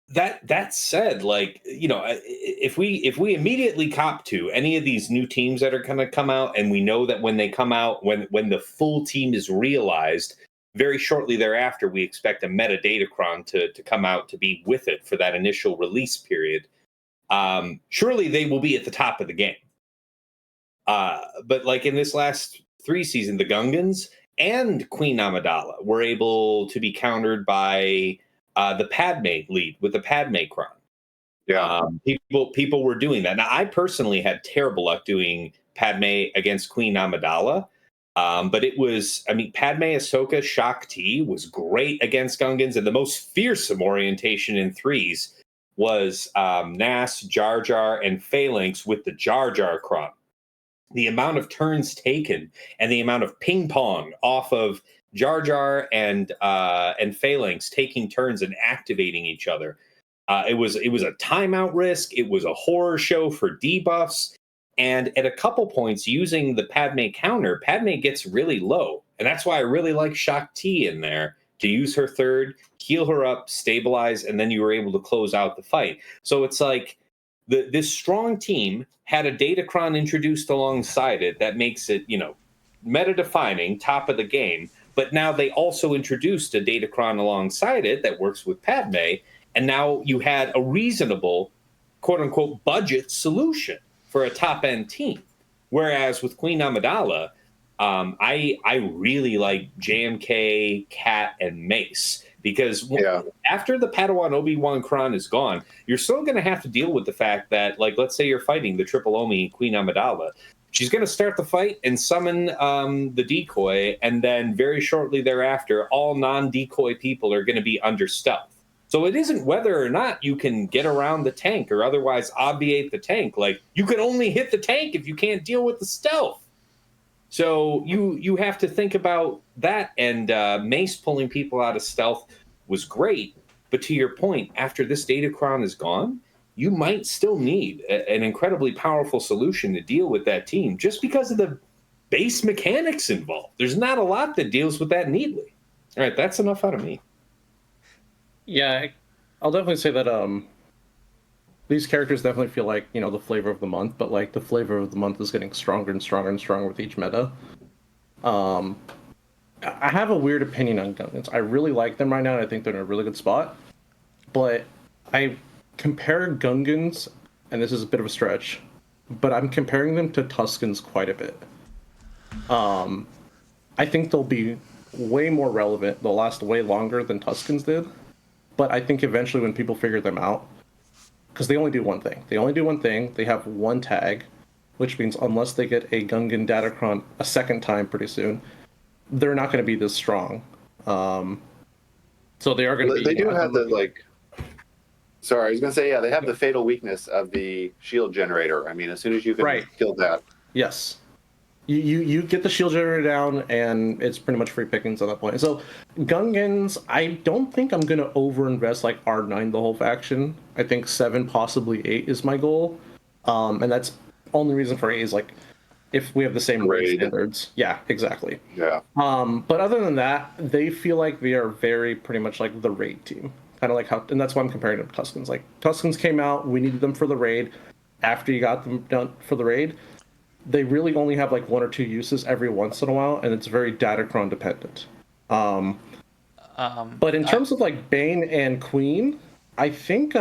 that said, like, if we immediately cop to any of these new teams that are going to come out, and we know that when they come out, when the full team is realized, very shortly thereafter, we expect a meta Datacron to come out to be with it for that initial release period. Surely they will be at the top of the game. But like in this last 3 season, the Gungans and Queen Amidala were able to be countered by the Padme lead with the Padme Crown. Yeah. People were doing that. Now, I personally had terrible luck doing Padme against Queen Amidala. But it was, Padme, Ahsoka, Shak Ti was great against Gungans, and the most fearsome orientation in 3s was Nass, Jar Jar, and Phalanx with the Jar Jar Crown. The amount of turns taken and the amount of ping pong off of Jar Jar and Phalanx taking turns and activating each other. It was a timeout risk. It was a horror show for debuffs. And at a couple points, using the Padme counter, Padme gets really low. And that's why I really like Shak Ti in there, to use her third, heal her up, stabilize, and then you were able to close out the fight. So it's like this strong team had a Datacron introduced alongside it that makes it, meta-defining, top of the game. But now they also introduced a Datacron alongside it that works with Padme. And now you had a reasonable, quote-unquote, budget solution for a top-end team. Whereas with Queen Amidala, I really like JMK, Cat, and Mace, because after the Padawan Obi-Wan Kron is gone, you're still going to have to deal with the fact that, like, let's say you're fighting the Triple Omi Queen Amidala. She's going to start the fight and summon the decoy, and then very shortly thereafter, all non-decoy people are going to be under stealth. So it isn't whether or not you can get around the tank or otherwise obviate the tank. Like, you can only hit the tank if you can't deal with the stealth. So you have to think about that. And Mace pulling people out of stealth was great. But to your point, after this Datacron is gone, you might still need an incredibly powerful solution to deal with that team, just because of the base mechanics involved. There's not a lot that deals with that neatly. All right, that's enough out of me. Yeah, I'll definitely say that these characters definitely feel like, the flavor of the month, but like the flavor of the month is getting stronger and stronger and stronger with each meta. I have a weird opinion on Gungans. I really like them right now, and I think they're in a really good spot. But I compare Gungans, and this is a bit of a stretch, but I'm comparing them to Tuskens quite a bit. I think they'll be way more relevant. They'll last way longer than Tuskens did. But I think eventually when people figure them out, because they only do one thing. They have one tag, which means unless they get a Gungan Datacron a second time pretty soon, they're not going to be this strong. So they are going to be... They do have the, Sorry, I was going to say, they have the fatal weakness of the shield generator. I mean, as soon as you can kill that... Yes. You get the shield generator down, and it's pretty much free pickings at that point. So, Gungans, I don't think I'm going to overinvest like R9 the whole faction. I think 7, possibly 8 is my goal. And that's only reason for 8 is like if we have the same raid standards. Yeah, exactly. Yeah. But other than that, they feel like they are very pretty much like the raid team. Kind of like how, and that's why I'm comparing them to Tuskens. Like, Tuskens came out, we needed them for the raid. After you got them done for the raid, they really only have like 1 or 2 uses every once in a while, and it's very Datacron dependent. But in terms of like Bane and Queen, I think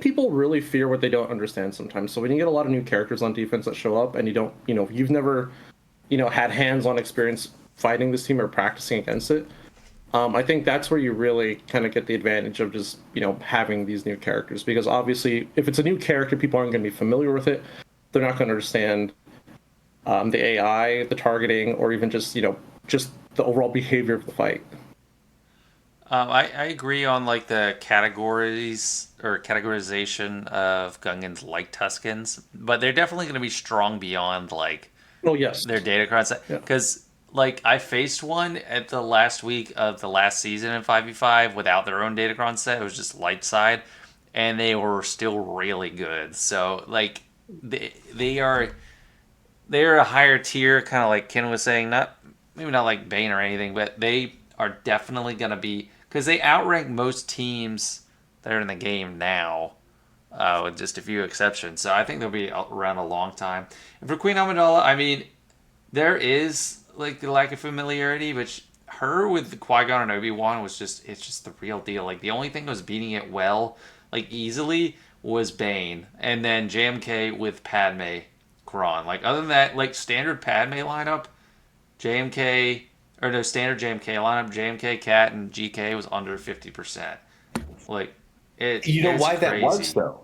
people really fear what they don't understand sometimes. So when you get a lot of new characters on defense that show up and you don't, you've never, had hands-on experience fighting this team or practicing against it, I think that's where you really kind of get the advantage of just, having these new characters. Because obviously, if it's a new character, people aren't going to be familiar with it. They're not going to understand the AI, the targeting, or even just the overall behavior of the fight. I agree on like the categories or categorization of Gungans like Tuskens, but they're definitely going to be strong beyond like Oh yes, their data cards. yeah. Because like I faced one at the last week of the last season in 5v5 without their own datacron set. It was just light side, and they were still really good. So like they're a higher tier, kind of like Ken was saying. Not maybe not like Bane or anything, but they are definitely gonna be, because they outrank most teams that are in the game now, with just a few exceptions. So I think they'll be around a long time. And for Queen Amidala, I mean, there is like the lack of familiarity, but her with Qui-Gon and Obi-Wan was it's just the real deal. Like the only thing that was beating it well, like easily, was Bane, and then JMK with Padme Quran. Like other than that, like standard Padme lineup, JMK or no standard JMK lineup, JMK, Cat, and GK was under 50%. Like You know it's why that was crazy. though?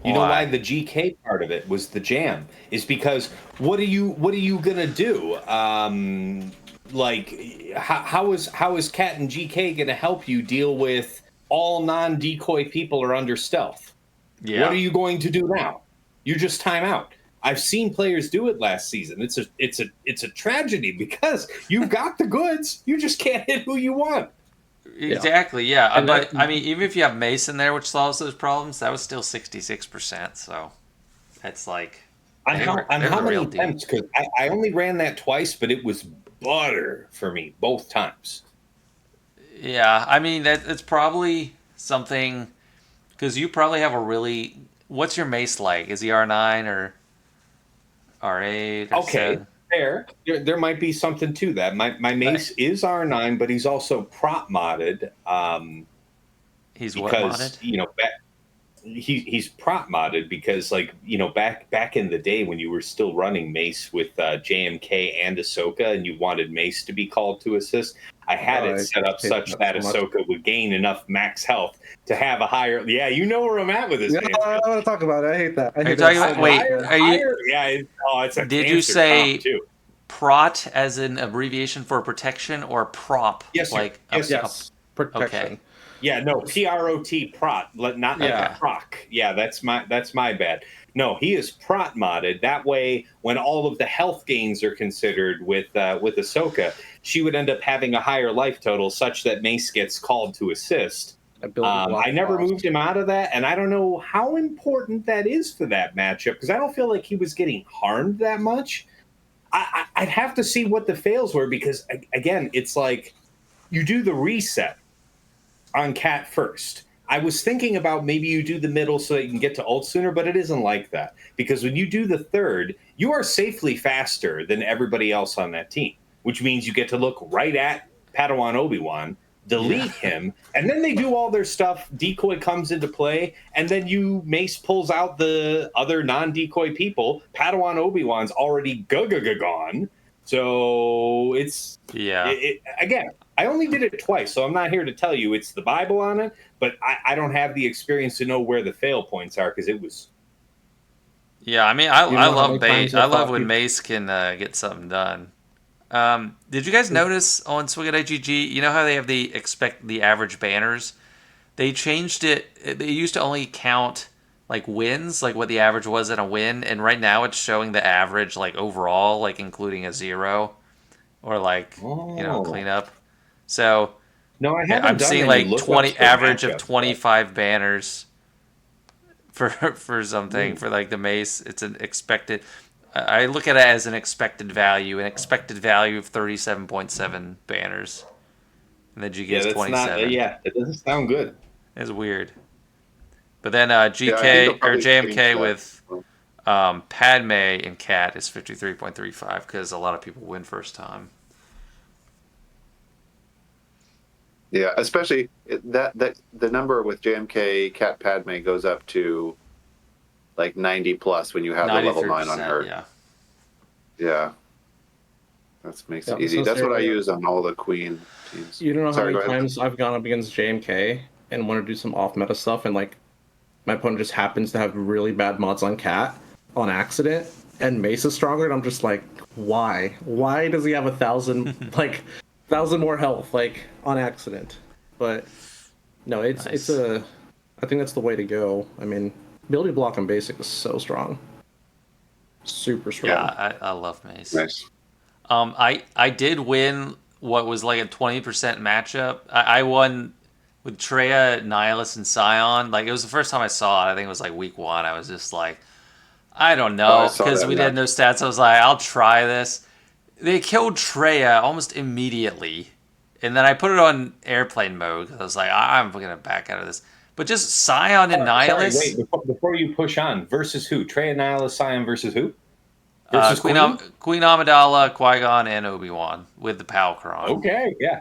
You know why the GK part of it was the jam is because what are you gonna do? Like how is Cat and GK gonna help you deal with all non-decoy people are under stealth? What are Yeah. you going to do now? You just time out. I've seen players do it last season. It's a tragedy because you've got the goods, you just can't hit who you want. Exactly, yeah. And But that, I mean, even if you have Mace in there, which solves those problems, that was still 66%. So that's like On they're how the real many deal. attempts? Because I only ran that twice, but it was butter for me both times. Yeah, I mean it's probably something, because you probably have a really. What's your Mace like? Is he R9 or R8 or Okay, 7? fair. There might be something to that. My mace is R9, but he's also prop modded He's what because modded? he's prop modded because back in the day when you were still running Mace with JMK and Ahsoka and you wanted Mace to be called to assist, I had it I set up hate such that that so much. Ahsoka would gain enough max health to have a higher. Yeah, you know where I'm at with this, No, man. I don't want to talk about it. I hate that. I Are you hate that talking so about? much, Wait, Higher, man. are you? higher. Yeah, it's a Did you cancer comp say too. prot as an abbreviation for protection, or prop? Yes, sir. Like Yes, sir. Yes, protection. okay, Yeah, no, prot, prot, not okay. proc. Yeah, that's my bad. No, he is prot modded. That way, when all of the health gains are considered with Ahsoka, she would end up having a higher life total, such that Mace gets called to assist. Ability block I never cost. moved him out of that, and I don't know how important that is for that matchup because I don't feel like he was getting harmed that much. I'd have to see what the fails were because again, it's like you do the reset on Cat first. I was thinking about maybe you do the middle so that you can get to ult sooner, but it isn't like that. Because when you do the third, you are safely faster than everybody else on that team, which means you get to look right at Padawan Obi-Wan, delete him, and then they do all their stuff. Decoy comes into play, and then Mace pulls out the other non-decoy people. Padawan Obi-Wan's already gone. So Yeah. again, I only did it twice, so I'm not here to tell you it's the Bible on it, but I don't have the experience to know where the fail points are because it was. Yeah, I mean, You I know how love many times I I love thought when people. Mace can get something done. Did you guys notice on Swing at IGG? You know how they have the average banners? They changed it. They used to only count like wins, like what the average was in a win, and right now it's showing the average like overall, like including a 0 or like Oh. cleanup. So No, I yeah, haven't I'm done seeing any like lookups 20 for average of matchups yet. 25 banners for something Ooh. for like the mace. It's an expected. I look at it as an expected value, of 37.7 banners, and the GK Yeah, is that's not. 27. Yeah, that doesn't sound good. It's weird. But then Yeah, I think they'll GK or probably change JMK that. with Padme and Cat is 53.35 because a lot of people win first time. Yeah, especially that the number with JMK Cat Padme goes up to like 90 plus when you have the level 9 on 93%, her. yeah. Yeah, that makes it Yeah, easy. since That's what I they're use on all the Queen teams. you don't know how Sorry, many go ahead. times I've gone up against JMK and want to do some off meta stuff, and like my opponent just happens to have really bad mods on Cat on accident, and Mace is stronger, and I'm just like, why? Why does he have 1,000 more health like on accident? But no, it's Nice. a I think that's the way to go. I mean, ability block on basic is so strong, super Yeah, strong. I love Mace. Nice. I did win what was like a 20% matchup. I won with Treya, Nihilus, and Scion. Like, it was the first time I saw it. I think it was like week 1. I was just like, I don't Oh, I know, saw because that we did match. no stats. I was like, I'll try this. They killed Treya almost immediately, and then I put it on airplane mode because I was like, I'm gonna back out of this. But just Scion and Sorry, wait. Nihilus, Before you push on, versus who? Trey and Nihilus Sion versus who? Versus Queen? Queen Amidala, Qui Gon, and Obi Wan with the Palcron. Okay, yeah.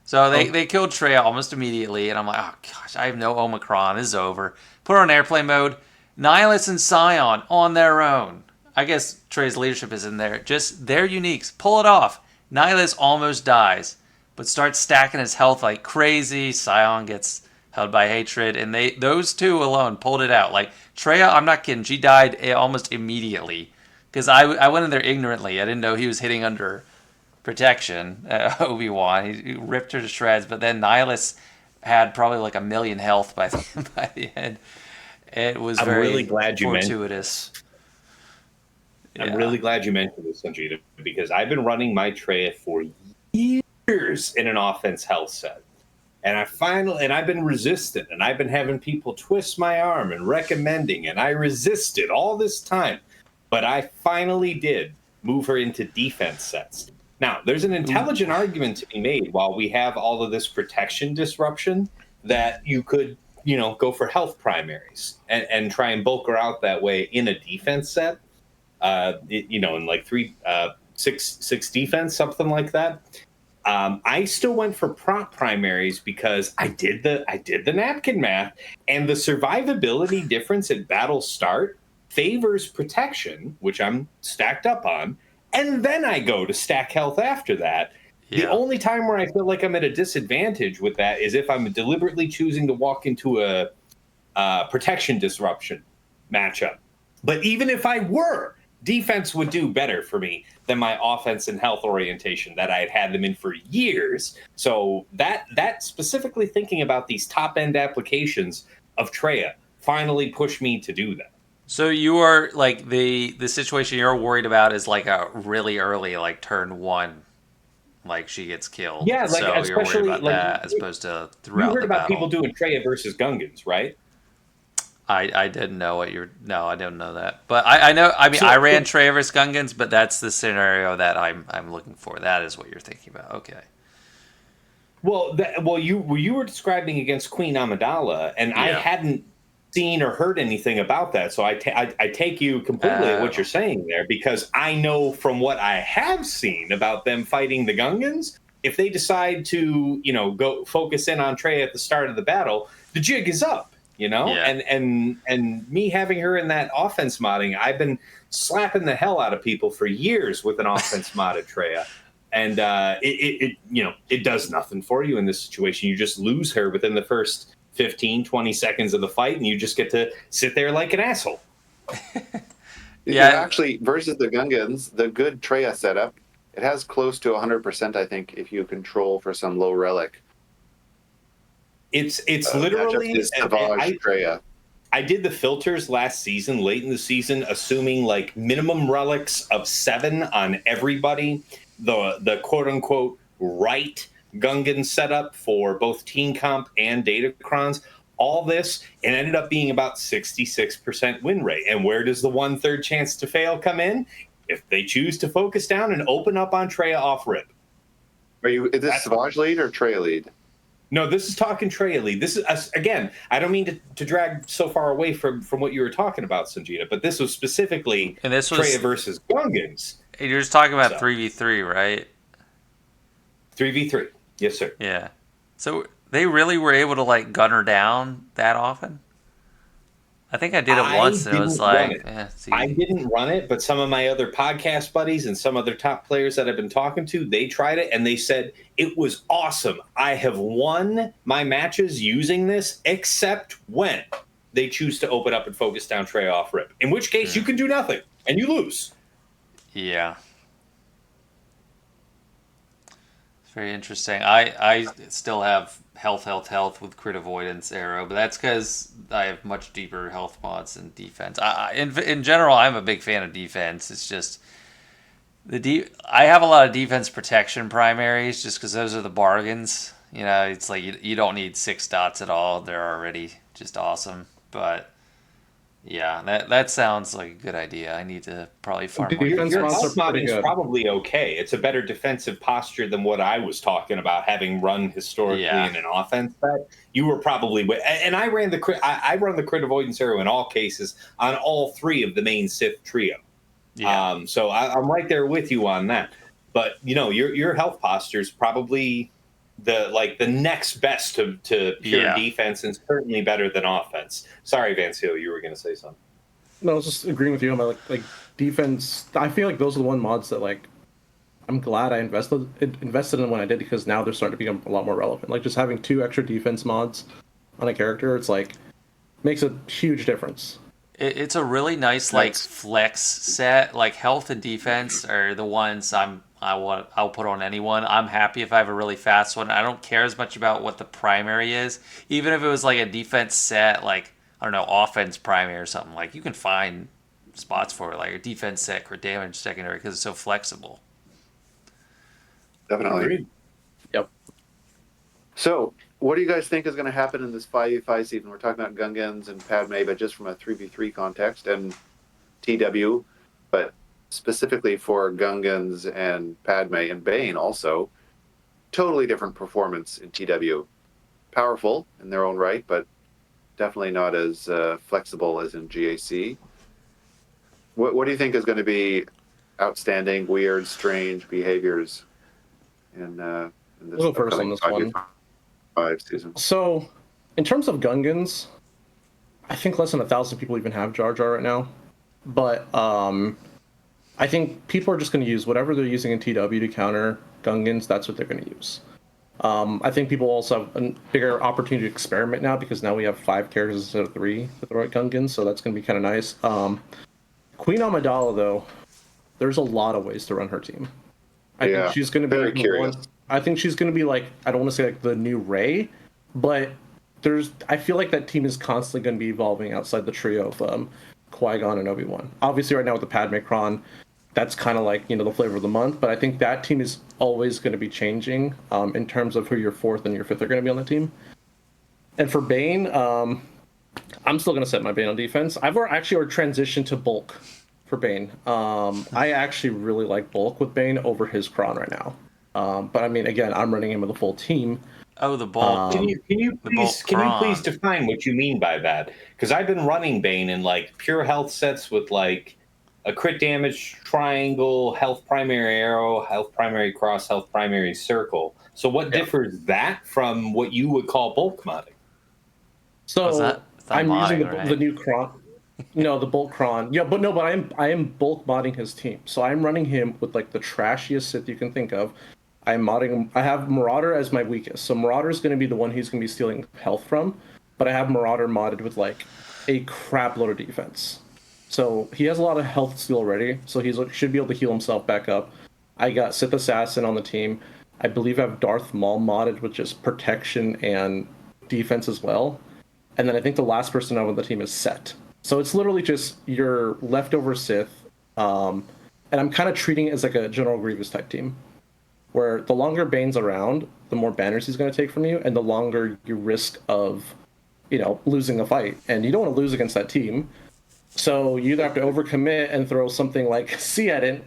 So Oh, they killed Treya almost immediately, and I'm like, oh gosh, I have no Omicron. This is over. Put her on airplane mode. Nihilus and Scion on their own. I guess Treya's leadership is in there. Just their uniques. Pull it off. Nihilus almost dies, but starts stacking his health like crazy. Scion gets held by hatred, and those two alone pulled it out. Like Treya, I'm not kidding. She died almost immediately because I went in there ignorantly. I didn't know he was hitting under protection, Obi-Wan. He ripped her to shreds, but then Nihilus had probably like 1,000,000 health by by the end. It was I'm very really glad you mentioned. fortuitous. I'm Yeah. really glad you mentioned this, Sanjita, because I've been running my Treya for years in an offense health set. And I've been resistant, and I've been having people twist my arm and recommending, and I resisted all this time. But I finally did move her into defense sets. Now, there's an intelligent argument to be made while we have all of this protection disruption that you could, go for health primaries and try and bulk her out that way in a defense set. In like six defense, something like that. I still went for prop primaries because I did the napkin math, and the survivability difference at battle start favors protection, which I'm stacked up on, and then I go to stack health after that. The Yeah. only time where I feel like I'm at a disadvantage with that is if I'm deliberately choosing to walk into a protection disruption matchup. But even if I were, defense would do better for me than my offense and health orientation that I had them in for years. So that specifically thinking about these top end applications of Treya finally pushed me to do that. So you are like the situation you're worried about is like a really early, like turn 1, like she gets killed. Yeah, like So you're worried especially about like that as opposed to you throughout heard the about people battle. doing Treya versus Gungans, right? I didn't know what you're. No, I didn't know that. But I know. I mean, I ran Traverse Gungans, but that's the scenario that I'm looking for. That is what you're thinking about. Okay. You were describing against Queen Amidala, and I Yeah. hadn't seen or heard anything about that. So I take you completely at what you're saying there, because I know from what I have seen about them fighting the Gungans, if they decide to go focus in on Trey at the start of the battle, the jig is up. Yeah. And me having her in that offense modding, I've been slapping the hell out of people for years with an offense modded Treya. And it does nothing for you in this situation. You just lose her within the first 15, 20 seconds of the fight, and you just get to sit there like an asshole. Yeah. Actually, versus the Gungans, the good Treya setup, it has close to 100%, I think, if you control for some low relic. It's literally is Savage Treya. I did the filters last season, late in the season, assuming like minimum relics of 7 on everybody. The quote unquote right Gungan setup for both Team Comp and Datacrons. All this, and ended up being about 66% win rate. And where does the 1/3 chance to fail come in? If they choose to focus down and open up on Treya off rip. Is this Savage lead or Treya lead? No, this is talking Treya lead. This is, again, I don't mean to drag so far away from what you were talking about, Sanjita, but this was specifically Treya versus Gungans. You're just talking about 3v3, right? 3v3. Yes, sir. Yeah. So they really were able to like gun her down that often? I think I did it I once and it was didn't run like, it. it's I easy. didn't run it, but some of my other podcast buddies and some other top players that I've been talking to, they tried it and they said it was awesome. I have won my matches using this, except when they choose to open up and focus down Trey off rip, in which case you can do nothing and you lose. Yeah. It's very interesting. I still have health with crit avoidance arrow, but that's because I have much deeper health mods than defense. In general, I'm a big fan of defense. It's just I have a lot of defense protection primaries just because those are the bargains. You know, it's like you don't need 6 dots at all. They're already just awesome. But yeah, that sounds like a good idea. I need to probably farm more Defense Your mods defense. are health pretty modding is good. probably okay. It's a better defensive posture than what I was talking about, having run historically Yeah. in an offense set. You were probably, and I ran the crit. I run the crit avoidance arrow in all cases on all 3 of the main Sith trio. Yeah. So I'm right there with you on that. But your health posture is probably the next best to pure Yeah. defense, and certainly better than offense. Sorry, Vance Hill, you were going to say something. No, I was just agreeing with you on like defense. I feel like those are the one mods that like I'm glad I invested in when I did because now they're starting to become a lot more relevant. Like just having 2 extra defense mods on a character, it's like makes a huge difference. It's a really nice like flex set. Like health and defense are the ones I'll put on anyone. I'm happy if I have a really fast one. I don't care as much about what the primary is. Even if it was like a defense set, like I don't know, offense primary or something. Like you can find spots for it, like a defense set or damage secondary because it's so flexible. Definitely. Agreed. Yep. So, what do you guys think is going to happen in this 5v5 season? We're talking about Gungans and Padme, but just from a 3v3 context, and TW, but specifically for Gungans and Padme and Bane also. Totally different performance in TW. Powerful in their own right, but definitely not as flexible as in GAC. What do you think is going to be outstanding, weird, strange behaviors in this I'll go first on upcoming this one. 5v5 season? So, in terms of Gungans, I think less than 1,000 people even have Jar Jar right now. But I think people are just going to use whatever they're using in TW to counter Gungans. That's what they're going to use. I think people also have a bigger opportunity to experiment now because now we have 5 characters instead of 3 with the right Gungans, so that's going to be kind of nice. Queen Amidala, though, there's a lot of ways to run her team. I think she's going to be very curious. I think she's going to be like, I don't want to say like the new Rey, but I feel like that team is constantly going to be evolving outside the trio of Qui-Gon and Obi-Wan. Obviously, right now with the Padme Kron, that's kind of like, the flavor of the month, but I think that team is always going to be changing in terms of who your 4th and your 5th are going to be on the team. And for Bane, I'm still going to set my Bane on defense. I've actually already transitioned to bulk for Bane. I actually really like bulk with Bane over his Kron right now. But I mean, again, I'm running him with a full team. Oh, the bulk. Can you please define what you mean by that? Because I've been running Bane in like pure health sets with like a crit damage triangle, health primary arrow, health primary cross, health primary circle. So what differs that from what you would call bulk modding? So I'm modding, using right? the new Kron. No, the bulk Kron. Yeah, but I am bulk modding his team. So I'm running him with like the trashiest Sith you can think of. I'm modding him. I have Marauder as my weakest. So Marauder is going to be the one he's going to be stealing health from. But I have Marauder modded with like a crap load of defense. So he has a lot of health steal already. So he should be able to heal himself back up. I got Sith Assassin on the team. I believe I have Darth Maul modded with just protection and defense as well. And then I think the last person on the team is Set. So it's literally just your leftover Sith. And I'm kind of treating it as like a General Grievous type team. Where the longer Bane's around, the more banners he's going to take from you, and the longer you risk of, losing a fight. And you don't want to lose against that team. So you either have to overcommit and throw something like C at it,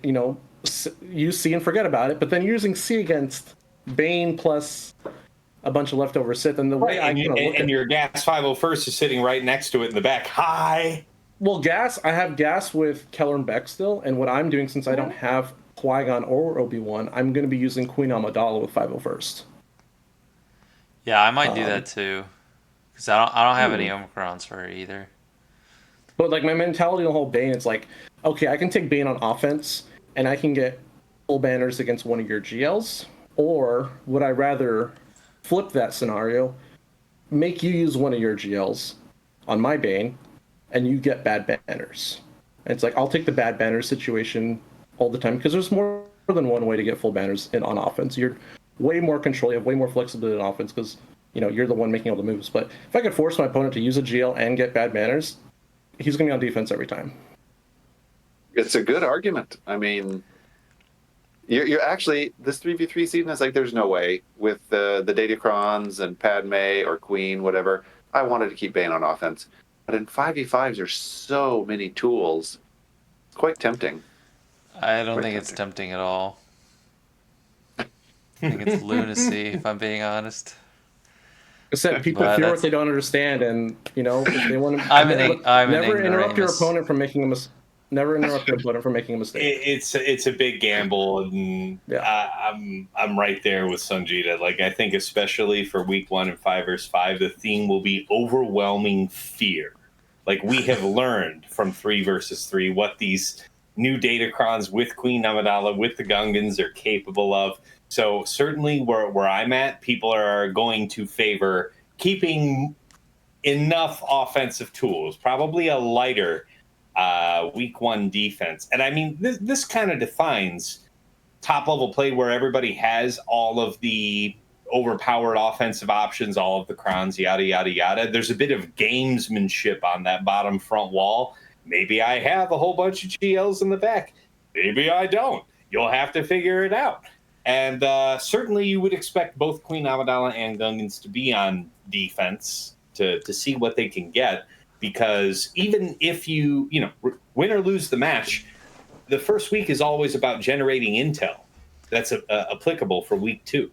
use C and forget about it. But then using C against Bane plus a bunch of leftover Sith, and the way I look at your Gas 501st is sitting right next to it in the back. Hi. Well, I have Gas with Keller and Beck still, and what I'm doing since I don't have Qui-Gon or Obi-Wan, I'm going to be using Queen Amidala with 501st. Yeah, I might do that too. Because I don't have any Hmm. Omicrons for her either. But like my mentality on the whole Bane, it's like, okay, I can take Bane on offense and I can get full banners against one of your GLs, or would I rather flip that scenario, make you use one of your GLs on my Bane, and you get bad banners? And it's like I'll take the bad banner situation all the time because there's more than one way to get full banners in on offense. You're way more control, you have way more flexibility on offense because you're the one making all the moves. But if I could force my opponent to use a GL and get bad banners, he's going to be on defense every time. It's a good argument. I mean, you're actually this 3v3 season is like there's no way with the Datacrons and Padme or Queen, whatever. I wanted to keep Bane on offense, but in 5v5s there's so many tools. It's quite tempting. I don't Quite think it's tempting. tempting at all. I think it's lunacy, if I'm being honest. I said people But hear what that's they don't understand, and if they want to, I'm an never interrupt your ignoramus. opponent from making a never interrupt your opponent from making a mistake. It's a big gamble, and Yeah. I'm right there with Sanjita. Like, I think especially for week 1 and 5 vs 5, the theme will be overwhelming fear. Like, we have learned from 3 vs 3 what these new Datacrons with Queen Amidala, with the Gungans, are capable of. So certainly where I'm at, people are going to favor keeping enough offensive tools, probably a lighter week 1 defense. And I mean, this kind of defines top level play where everybody has all of the overpowered offensive options, all of the crowns, yada, yada, yada. There's a bit of gamesmanship on that bottom front wall. Maybe I have a whole bunch of GLs in the back. Maybe I don't. You'll have to figure it out. And certainly you would expect both Queen Amidala and Gungans to be on defense to see what they can get. Because even if you win or lose the match, the first week is always about generating intel that's applicable for week 2.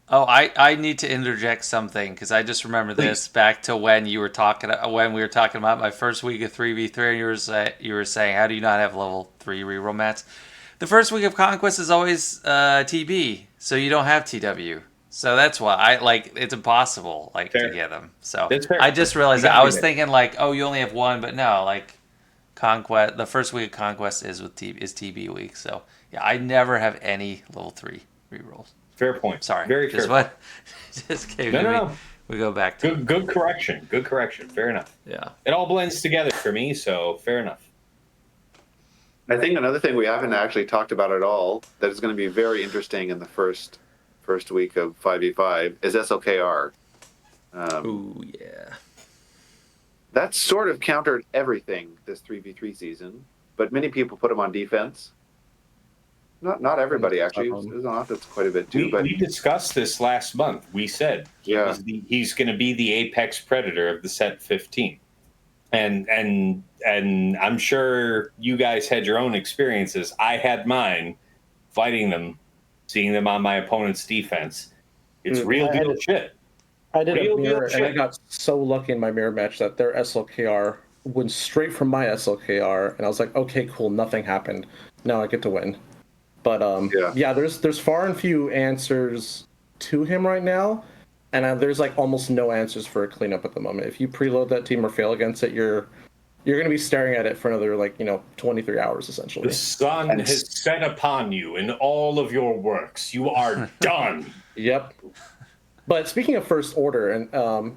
Oh, I need to interject something because I just remember this back to when you were talking when we were talking about my first week of 3v3, and you were saying, how do you not have level 3 reroll mats? The first week of Conquest is always TB, so you don't have TW. So that's why it's impossible Fair. to get them. So That's fair. I just realized You that gotta I was be there. thinking oh, you only have one, but no, Conquest. The first week of Conquest is TB week. So yeah, I never have any level 3 rerolls. Fair point. Sorry, Very just fair. what just gave No, me. no. We go back to Good correction. Good correction. Fair enough. yeah. It all blends together for me, so fair enough. I think another thing we haven't actually talked about at all that is going to be very interesting in the first week of 5v5 is SLKR. Ooh yeah. That's sort of countered everything this 3v3 season, but many people put him on defense. Not everybody, actually. It was on offense quite a bit too. But We discussed this last month. We said he's going to be the apex predator of the set 15. And I'm sure you guys had your own experiences. I had mine fighting them, seeing them on my opponent's defense. It's real deal shit. I did Real a mirror, deal and I shit. got so lucky in my mirror match that their SLKR went straight from my SLKR, and I was like, okay, cool, nothing happened. Now I get to win. But yeah, there's far and few answers to him right now, and there's almost no answers for a cleanup at the moment. If you preload that team or fail against it, you're going to be staring at it for another 23 hours essentially. The sun has set upon you in all of your works. You are done. Yep. But speaking of First Order, and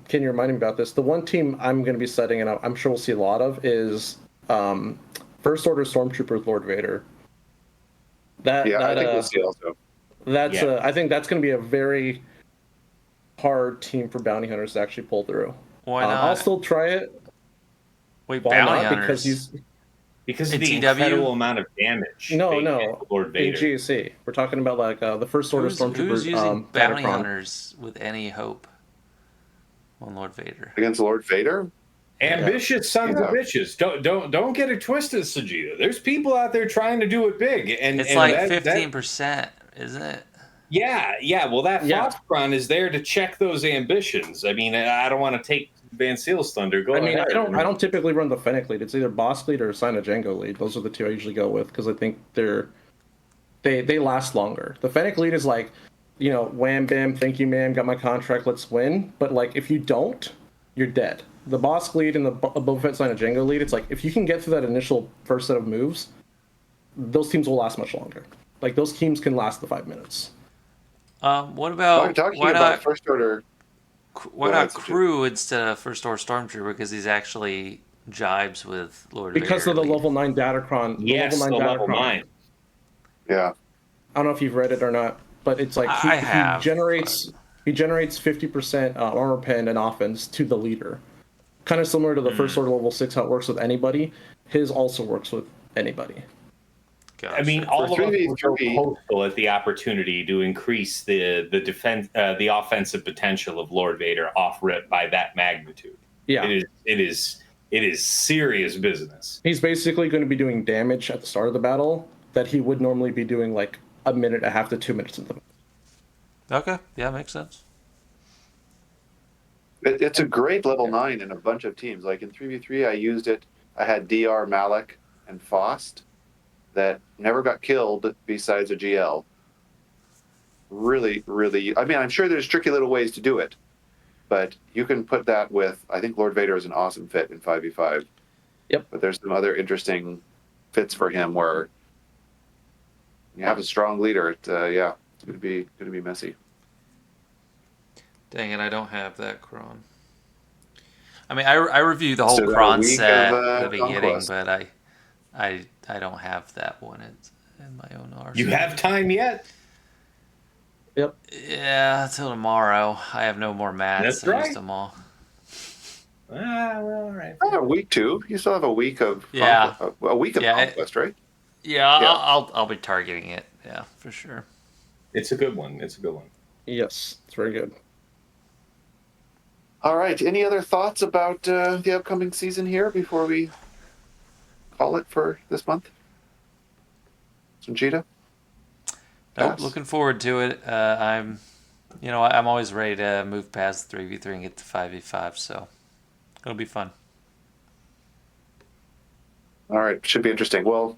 can you remind me about this? The one team I'm going to be setting, and I'm sure we'll see a lot of, is First Order Stormtrooper Lord Vader. I think we'll see also. I think that's going to be a very hard team for bounty hunters to actually pull through. Why not? I'll still try it. Wait, Why bounty not? hunters. Because of In the TW? incredible amount of damage. No. Lord In Vader. GAC, we're talking about the First Order Stormtrooper. Who's using bounty Datacron. hunters with any hope on Lord Vader? Against Lord Vader? Ambitious sons of bitches. Don't get it twisted, Sajida. There's people out there trying to do it big, and It's 15%, isn't it? Yeah. Well, that FOST run is there to check those ambitions. I mean, I don't want to take Van Seal's thunder. Go ahead. I don't typically run the Fennec lead. It's either Boss lead or Sign of Django lead. Those are the two I usually go with because I think they last longer. The Fennec lead is wham bam, thank you, ma'am, got my contract, let's win. But like, if you don't, you're dead. The boss lead and the Boba Fett sign of Django lead, it's like if you can get through that initial first set of moves, those teams will last much longer. Like those teams can last the 5 minutes. What Well, about talking about first order. why Go ahead, not Sajid. crew instead of first order stormtrooper? Because he's actually jibes with Lord Because Vader of the lead. level 9 Datacron. Yes, the level 9. Yeah. I don't know if you've read it or not, but it's like I he have, generates 50% armor pen and offense to the leader. Kind of similar to the first order level 6, how it works with anybody. His also works with anybody. Gotcha. I mean, all of us were so 3v3 hopeful at the opportunity to increase the defense, the offensive potential of Lord Vader off rip by that magnitude. Yeah. It is serious business. He's basically going to be doing damage at the start of the battle that he would normally be doing like a minute and a half to 2 minutes into the battle. Okay, yeah, makes sense. It's a great level 9 in a bunch of teams. Like in 3v3, I used it. I had DR, Malik, and FOST that never got killed besides a GL. Really, really. I mean, I'm sure there's tricky little ways to do it, but you can put that with. I think Lord Vader is an awesome fit in 5v5. Yep. But there's some other interesting fits for him where you have a strong leader. It's going to be messy. Dang it, I don't have that Kron. I mean, I reviewed the whole So that Kron week set of, at the beginning, Conquest. but I don't have that one in my own arsenal. You have time yet? Yep. Yeah, till tomorrow. I have no more mats. That's I right. used them all. Well, all right. Week 2. You still have a week of Yeah. a week of Yeah, Conquest, right? Yeah, Yeah. I'll be targeting it. Yeah, for sure. It's a good one. It's a good one. Yes, it's very good. All right. Any other thoughts about the upcoming season here before we call it for this month? Sanjita? Nope, Pass? looking forward to it. I'm always ready to move past 3v3 and get to 5v5, so it'll be fun. All right. Should be interesting. Well,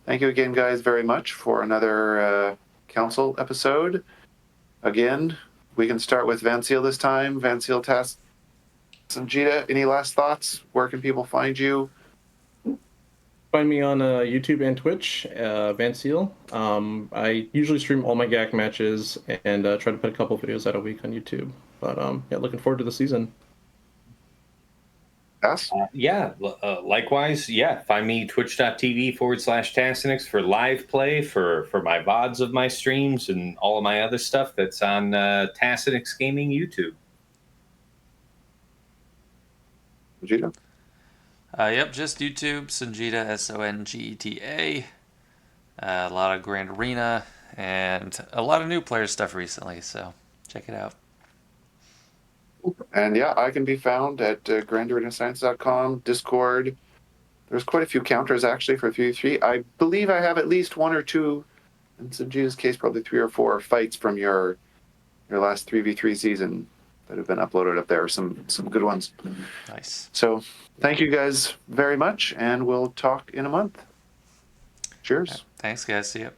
thank you again, guys, very much for another council episode. Again, we can start with Van Seal this time. Van Seal Task. Sanjita, any last thoughts? Where can people find you? Find me on YouTube and Twitch, Van Seal. I usually stream all my GAC matches and try to put a couple videos out a week on YouTube. But yeah, looking forward to the season. Pass? Likewise, find me twitch.tv/Tassinix for live play, for my VODs of my streams and all of my other stuff that's on Tassinix Gaming YouTube. Sanjita? Yep, just YouTube, Sonjita, Songeta. A lot of Grand Arena and a lot of new player stuff recently, so check it out. And yeah, I can be found at grandarenascience.com, Discord. There's quite a few counters actually for 3v3. I believe I have at least one or two, in Sanjita's case, probably 3 or 4 fights from your last 3v3 season that have been uploaded up there. Some good ones. Nice. So thank you guys very much, and we'll talk in a month. Cheers. Thanks, guys. See ya.